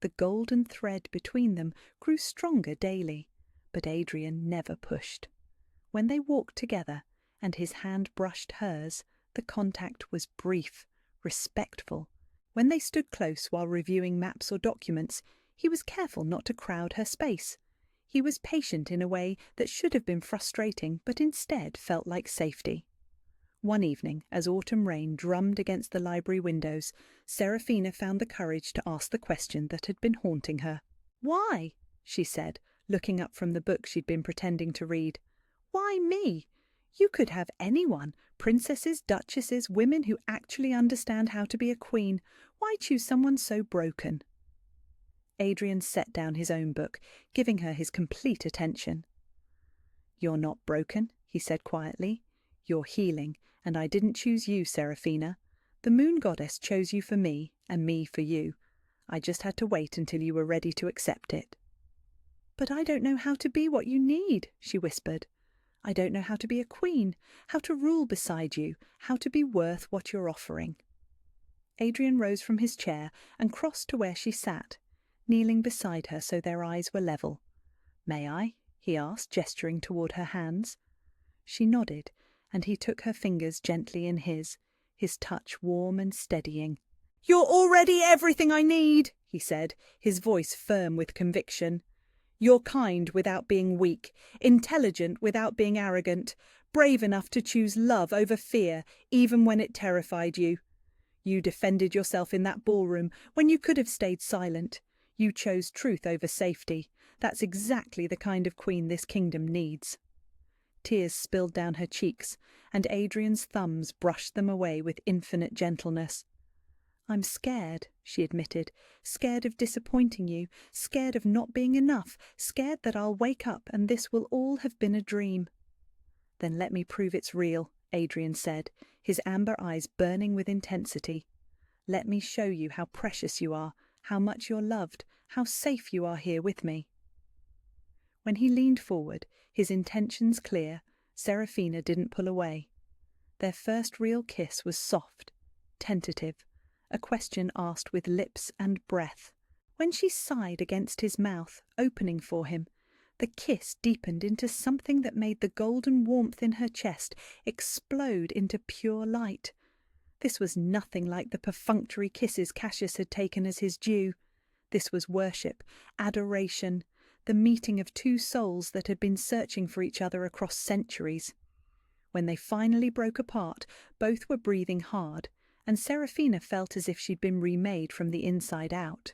The golden thread between them grew stronger daily, but Adrian never pushed. When they walked together, and his hand brushed hers, the contact was brief, respectful. When they stood close while reviewing maps or documents, he was careful not to crowd her space. He was patient in a way that should have been frustrating, but instead felt like safety. One evening, as autumn rain drummed against the library windows, Serafina found the courage to ask the question that had been haunting her. "Why?" she said, looking up from the book she'd been pretending to read. "Why me? You could have anyone, princesses, duchesses, women who actually understand how to be a queen. Why choose someone so broken?" Adrian set down his own book, giving her his complete attention. "You're not broken," he said quietly. "You're healing, and I didn't choose you, Serafina. The moon goddess chose you for me, and me for you. I just had to wait until you were ready to accept it." "But I don't know how to be what you need," she whispered. "I don't know how to be a queen, how to rule beside you, how to be worth what you're offering." Adrian rose from his chair and crossed to where she sat, kneeling beside her so their eyes were level. "May I?" he asked, gesturing toward her hands. She nodded, and he took her fingers gently in his touch warm and steadying. "You're already everything I need," he said, his voice firm with conviction. "You're kind without being weak, intelligent without being arrogant, brave enough to choose love over fear, even when it terrified you. You defended yourself in that ballroom when you could have stayed silent. You chose truth over safety. That's exactly the kind of queen this kingdom needs." Tears spilled down her cheeks, and Adrian's thumbs brushed them away with infinite gentleness. "I'm scared," she admitted, "scared of disappointing you, scared of not being enough, scared that I'll wake up and this will all have been a dream." "Then let me prove it's real," Adrian said, his amber eyes burning with intensity. "Let me show you how precious you are, how much you're loved, how safe you are here with me." When he leaned forward, his intentions clear, Serafina didn't pull away. Their first real kiss was soft, tentative, a question asked with lips and breath. When she sighed against his mouth, opening for him, the kiss deepened into something that made the golden warmth in her chest explode into pure light. This was nothing like the perfunctory kisses Cassius had taken as his due. This was worship, adoration, the meeting of two souls that had been searching for each other across centuries. When they finally broke apart, both were breathing hard, and Serafina felt as if she'd been remade from the inside out.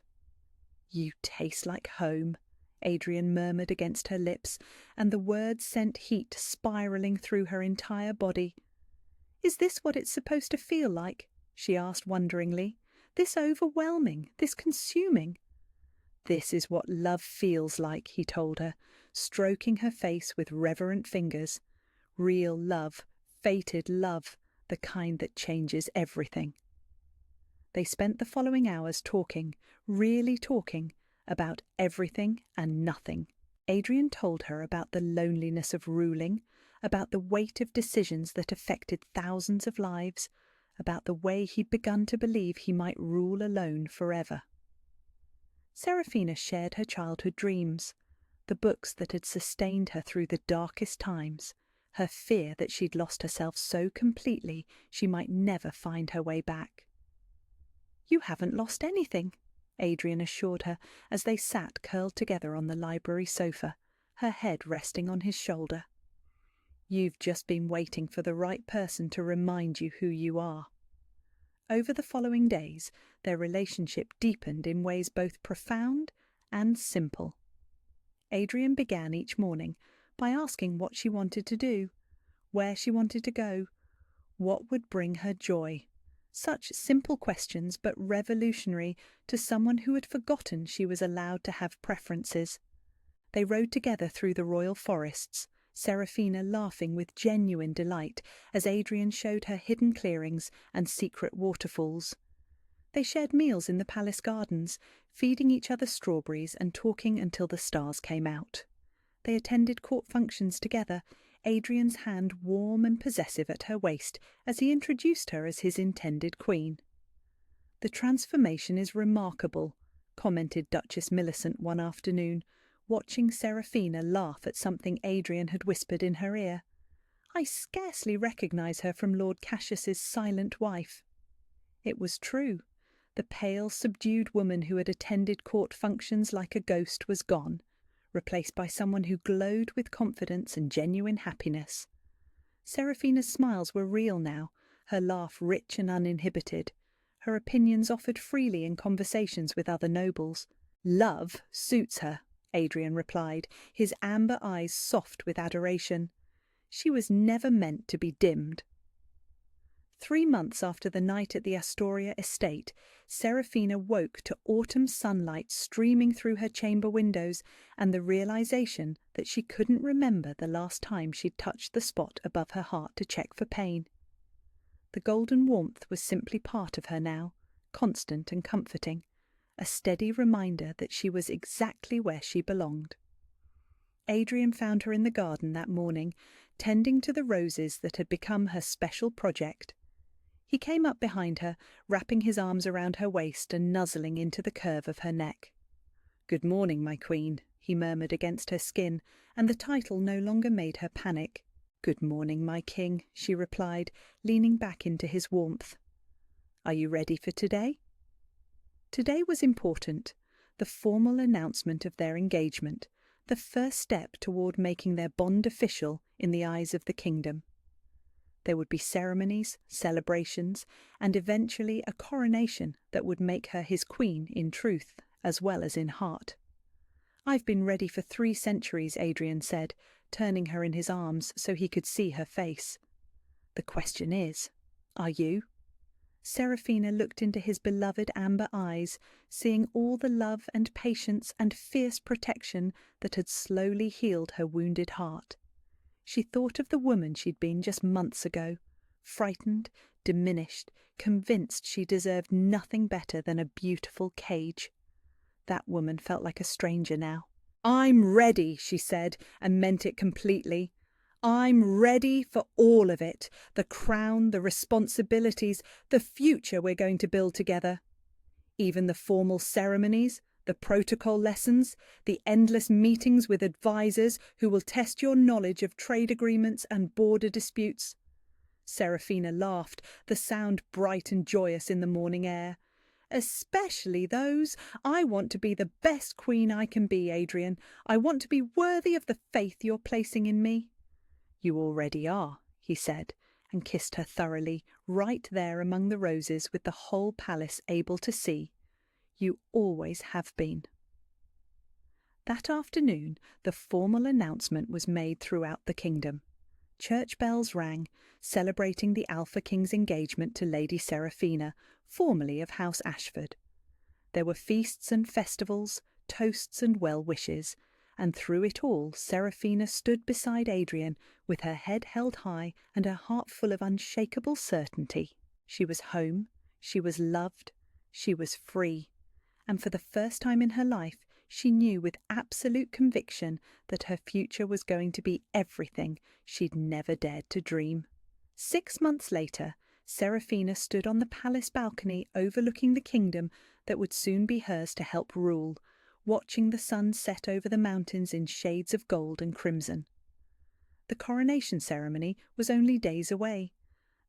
"You taste like home," Adrian murmured against her lips, and the words sent heat spiralling through her entire body. "Is this what it's supposed to feel like?" she asked wonderingly. "This overwhelming, this consuming?" "This is what love feels like," he told her, stroking her face with reverent fingers. "Real love, fated love, the kind that changes everything." They spent the following hours talking, really talking, about everything and nothing. Adrian told her about the loneliness of ruling, about the weight of decisions that affected thousands of lives, about the way he'd begun to believe he might rule alone forever. Serafina shared her childhood dreams, the books that had sustained her through the darkest times, her fear that she'd lost herself so completely she might never find her way back. "You haven't lost anything," Adrian assured her as they sat curled together on the library sofa, her head resting on his shoulder. "You've just been waiting for the right person to remind you who you are." Over the following days, their relationship deepened in ways both profound and simple. Adrian began each morning by asking what she wanted to do, where she wanted to go, what would bring her joy. Such simple questions, but revolutionary to someone who had forgotten she was allowed to have preferences. They rode together through the royal forests, Serafina laughing with genuine delight as Adrian showed her hidden clearings and secret waterfalls. They shared meals in the palace gardens, feeding each other strawberries and talking until the stars came out. They attended court functions together, Adrian's hand warm and possessive at her waist as he introduced her as his intended queen. "The transformation is remarkable," commented Duchess Millicent one afternoon, watching Serafina laugh at something Adrian had whispered in her ear. "I scarcely recognise her from Lord Cassius's silent wife." It was true. The pale, subdued woman who had attended court functions like a ghost was gone, replaced by someone who glowed with confidence and genuine happiness. Serafina's smiles were real now, her laugh rich and uninhibited, her opinions offered freely in conversations with other nobles. "Love suits her," Adrian replied, his amber eyes soft with adoration. "She was never meant to be dimmed." 3 months after the night at the Astoria estate, Serafina woke to autumn sunlight streaming through her chamber windows and the realization that she couldn't remember the last time she'd touched the spot above her heart to check for pain. The golden warmth was simply part of her now, constant and comforting, a steady reminder that she was exactly where she belonged. Adrian found her in the garden that morning, tending to the roses that had become her special project. He came up behind her, wrapping his arms around her waist and nuzzling into the curve of her neck. "Good morning, my queen," he murmured against her skin, and the title no longer made her panic. "Good morning, my king," she replied, leaning back into his warmth. "Are you ready for today?" Today was important, the formal announcement of their engagement, the first step toward making their bond official in the eyes of the kingdom. There would be ceremonies, celebrations, and eventually a coronation that would make her his queen in truth as well as in heart. "I've been ready for 3 centuries, Adrian said, turning her in his arms so he could see her face. "The question is, are you?" Serafina looked into his beloved amber eyes, seeing all the love and patience and fierce protection that had slowly healed her wounded heart. She thought of the woman she'd been just months ago, frightened, diminished, convinced she deserved nothing better than a beautiful cage. That woman felt like a stranger now. "I'm ready," she said, and meant it completely. "I'm ready for all of it. The crown, the responsibilities, the future we're going to build together. Even the formal ceremonies, the protocol lessons, the endless meetings with advisors who will test your knowledge of trade agreements and border disputes." Serafina laughed, the sound bright and joyous in the morning air. "Especially those. I want to be the best queen I can be, Adrian. I want to be worthy of the faith you're placing in me." "You already are," he said, and kissed her thoroughly, right there among the roses with the whole palace able to see. "You always have been." That afternoon, the formal announcement was made throughout the kingdom. Church bells rang, celebrating the Alpha King's engagement to Lady Serafina, formerly of House Ashford. There were feasts and festivals, toasts and well-wishes, and through it all Serafina stood beside Adrian with her head held high and her heart full of unshakable certainty. She was home, she was loved, she was free, and for the first time in her life she knew with absolute conviction that her future was going to be everything she'd never dared to dream. 6 months later, Serafina stood on the palace balcony overlooking the kingdom that would soon be hers to help rule, watching the sun set over the mountains in shades of gold and crimson. The coronation ceremony was only days away,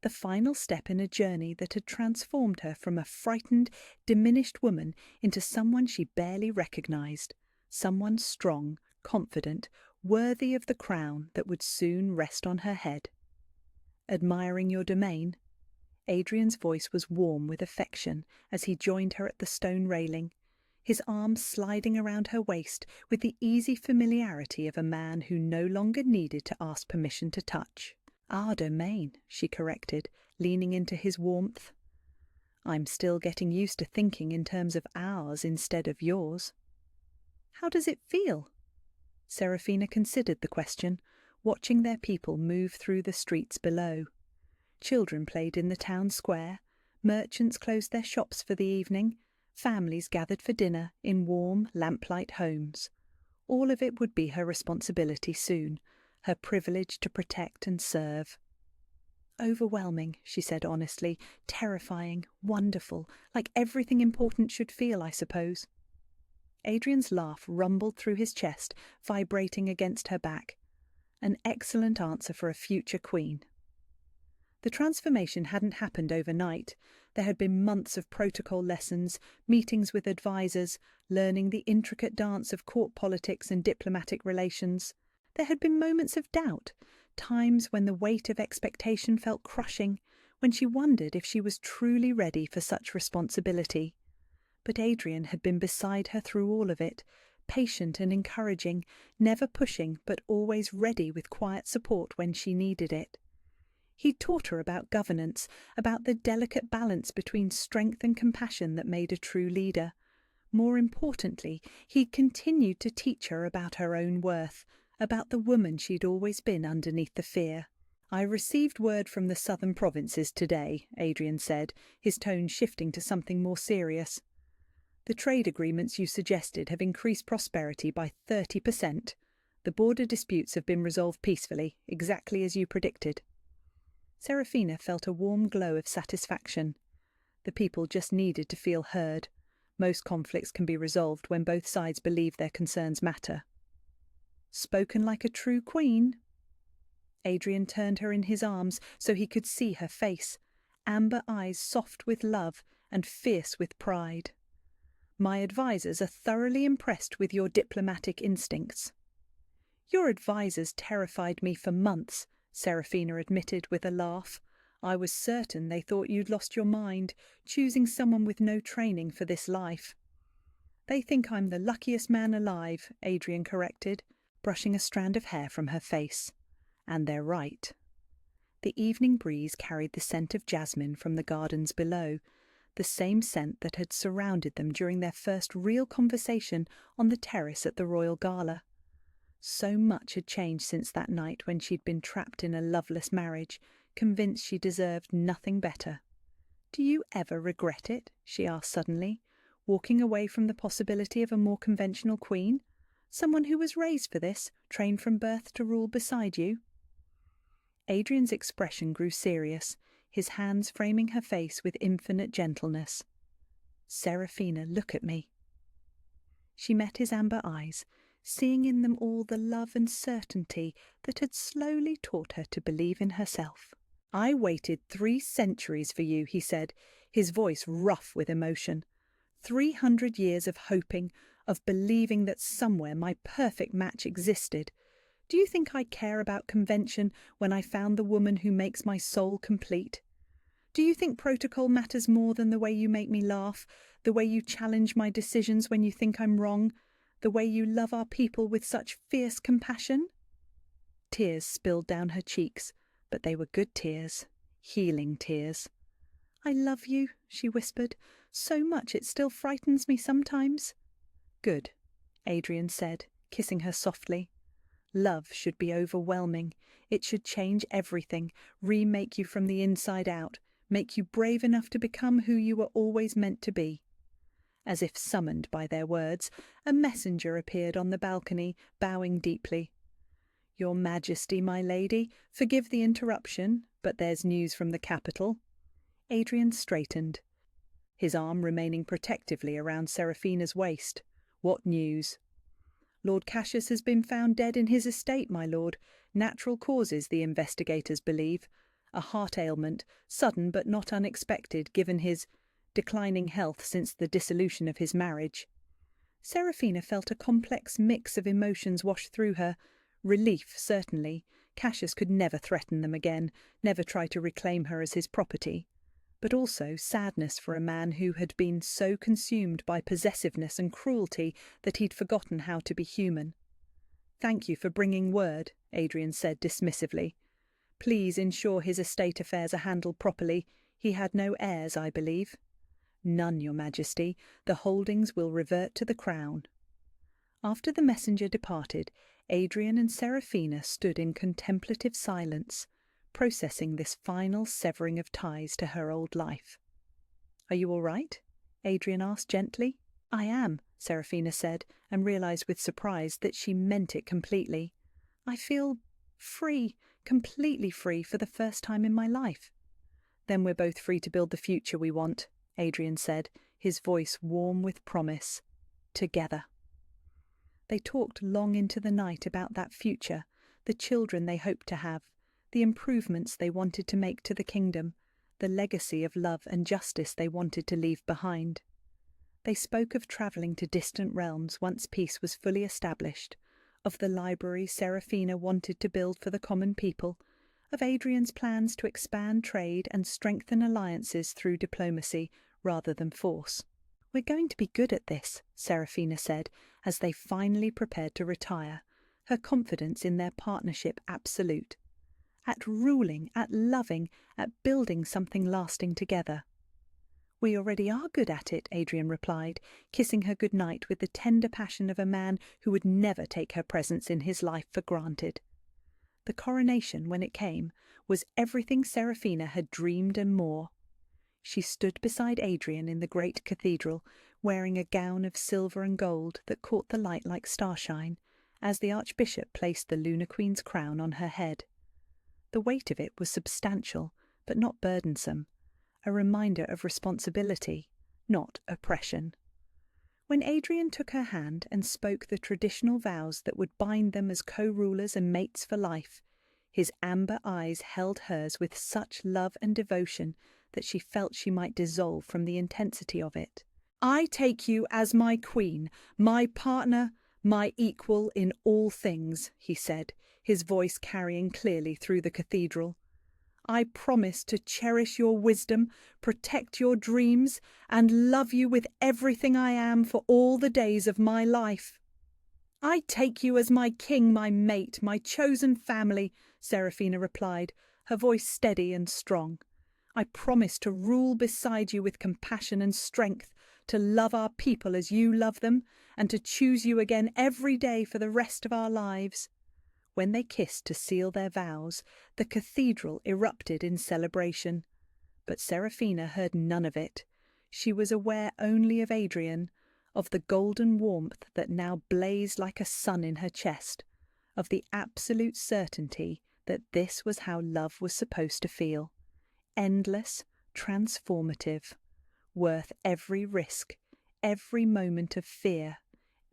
the final step in a journey that had transformed her from a frightened, diminished woman into someone she barely recognized, someone strong, confident, worthy of the crown that would soon rest on her head. "Admiring your domain?" Adrian's voice was warm with affection as he joined her at the stone railing, his arms sliding around her waist with the easy familiarity of a man who no longer needed to ask permission to touch. "Our domain," she corrected, leaning into his warmth. "I'm still getting used to thinking in terms of ours instead of yours." "How does it feel?" Serafina considered the question, watching their people move through the streets below. Children played in the town square, merchants closed their shops for the evening, families gathered for dinner in warm, lamplight homes. All of it would be her responsibility soon, her privilege to protect and serve. "Overwhelming," she said honestly, "terrifying, wonderful, like everything important should feel, I suppose." Adrian's laugh rumbled through his chest, vibrating against her back. An excellent answer for a future queen. The transformation hadn't happened overnight. There had been months of protocol lessons, meetings with advisors, learning the intricate dance of court politics and diplomatic relations. There had been moments of doubt, times when the weight of expectation felt crushing, when she wondered if she was truly ready for such responsibility. But Adrian had been beside her through all of it, patient and encouraging, never pushing but always ready with quiet support when she needed it. He'd taught her about governance, about the delicate balance between strength and compassion that made a true leader. More importantly, he'd continued to teach her about her own worth, about the woman she'd always been underneath the fear. "I received word from the southern provinces today," Adrian said, his tone shifting to something more serious. "The trade agreements you suggested have increased prosperity by 30%. The border disputes have been resolved peacefully, exactly as you predicted." Serafina felt a warm glow of satisfaction. The people just needed to feel heard. Most conflicts can be resolved when both sides believe their concerns matter. "Spoken like a true queen." Adrian turned her in his arms so he could see her face, amber eyes soft with love and fierce with pride. "My advisors are thoroughly impressed with your diplomatic instincts." "Your advisors terrified me for months," Serafina admitted with a laugh. "I was certain they thought you'd lost your mind, choosing someone with no training for this life." "They think I'm the luckiest man alive," Adrian corrected, brushing a strand of hair from her face. "And they're right." The evening breeze carried the scent of jasmine from the gardens below, the same scent that had surrounded them during their first real conversation on the terrace at the royal gala. So much had changed since that night when she'd been trapped in a loveless marriage, convinced she deserved nothing better. "Do you ever regret it?" she asked suddenly, walking away from the possibility of a more conventional queen, someone who was raised for this, trained from birth to rule beside you. Adrian's expression grew serious, his hands framing her face with infinite gentleness. "Seraphina, look at me." She met his amber eyes, seeing in them all the love and certainty that had slowly taught her to believe in herself. "I waited 3 centuries for you," he said, his voice rough with emotion. 300 years of hoping, of believing that somewhere my perfect match existed. Do you think I care about convention when I found the woman who makes my soul complete? Do you think protocol matters more than the way you make me laugh, the way you challenge my decisions when you think I'm wrong, the way you love our people with such fierce compassion?" Tears spilled down her cheeks, but they were good tears, healing tears. "I love you," she whispered, "so much it still frightens me sometimes." "Good," Adrian said, kissing her softly. "Love should be overwhelming. It should change everything, remake you from the inside out, make you brave enough to become who you were always meant to be." As if summoned by their words, a messenger appeared on the balcony, bowing deeply. "Your Majesty, my lady, forgive the interruption, but there's news from the capital." Adrian straightened, his arm remaining protectively around Seraphina's waist. "What news?" "Lord Cassius has been found dead in his estate, my lord. Natural causes, the investigators believe. A heart ailment, sudden but not unexpected, given his declining health since the dissolution of his marriage." Seraphina felt a complex mix of emotions wash through her. Relief, certainly. Cassius could never threaten them again, never try to reclaim her as his property. But also sadness for a man who had been so consumed by possessiveness and cruelty that he'd forgotten how to be human. "Thank you for bringing word," Adrian said dismissively. "Please ensure his estate affairs are handled properly. He had no heirs, I believe." "None, Your Majesty. The holdings will revert to the Crown." After the messenger departed, Adrian and Seraphina stood in contemplative silence, processing this final severing of ties to her old life. "Are you all right?" Adrian asked gently. "I am," Seraphina said, and realized with surprise that she meant it completely. "I feel free, completely free for the first time in my life." "Then we're both free to build the future we want," Adrian said, his voice warm with promise. "Together." They talked long into the night about that future, the children they hoped to have, the improvements they wanted to make to the kingdom, the legacy of love and justice they wanted to leave behind. They spoke of travelling to distant realms once peace was fully established, of the library Seraphina wanted to build for the common people, of Adrian's plans to expand trade and strengthen alliances through diplomacy rather than force. "We're going to be good at this," Seraphina said, as they finally prepared to retire, her confidence in their partnership absolute. "At ruling, at loving, at building something lasting together." "We already are good at it," Adrian replied, kissing her good night with the tender passion of a man who would never take her presence in his life for granted. The coronation, when it came, was everything Seraphina had dreamed and more. She stood beside Adrian in the great cathedral, wearing a gown of silver and gold that caught the light like starshine, as the Archbishop placed the Lunar Queen's crown on her head. The weight of it was substantial, but not burdensome, a reminder of responsibility, not oppression. When Adrian took her hand and spoke the traditional vows that would bind them as co-rulers and mates for life, his amber eyes held hers with such love and devotion that she felt she might dissolve from the intensity of it. "I take you as my queen, my partner, my equal in all things," he said, his voice carrying clearly through the cathedral. "I promise to cherish your wisdom, protect your dreams, and love you with everything I am for all the days of my life." "I take you as my king, my mate, my chosen family," Seraphina replied, her voice steady and strong. "I promise to rule beside you with compassion and strength, to love our people as you love them, and to choose you again every day for the rest of our lives." When they kissed to seal their vows, the cathedral erupted in celebration. But Seraphina heard none of it. She was aware only of Adrian, of the golden warmth that now blazed like a sun in her chest, of the absolute certainty that this was how love was supposed to feel. Endless, transformative, worth every risk, every moment of fear,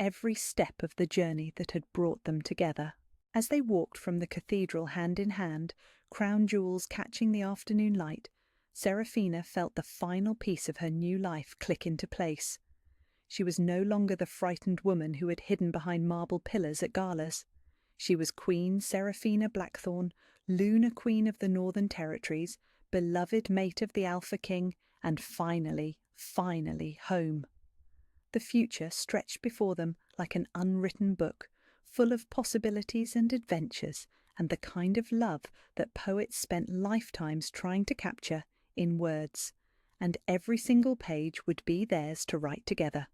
every step of the journey that had brought them together. As they walked from the cathedral hand in hand, crown jewels catching the afternoon light, Seraphina felt the final piece of her new life click into place. She was no longer the frightened woman who had hidden behind marble pillars at galas. She was Queen Seraphina Blackthorn, Lunar Queen of the Northern Territories, beloved mate of the Alpha King, and finally home. The future stretched before them like an unwritten book, full of possibilities and adventures, and the kind of love that poets spent lifetimes trying to capture in words. And every single page would be theirs to write together.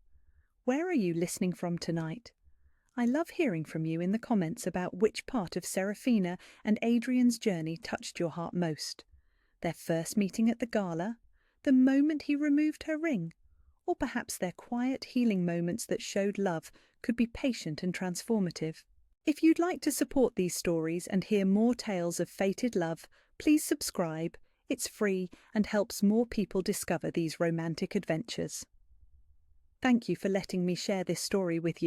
Where are you listening from tonight? I love hearing from you in the comments about which part of Seraphina and Adrian's journey touched your heart most. Their first meeting at the gala, the moment he removed her ring, or perhaps their quiet healing moments that showed love could be patient and transformative. If you'd like to support these stories and hear more tales of fated love, please subscribe. It's free and helps more people discover these romantic adventures. Thank you for letting me share this story with you.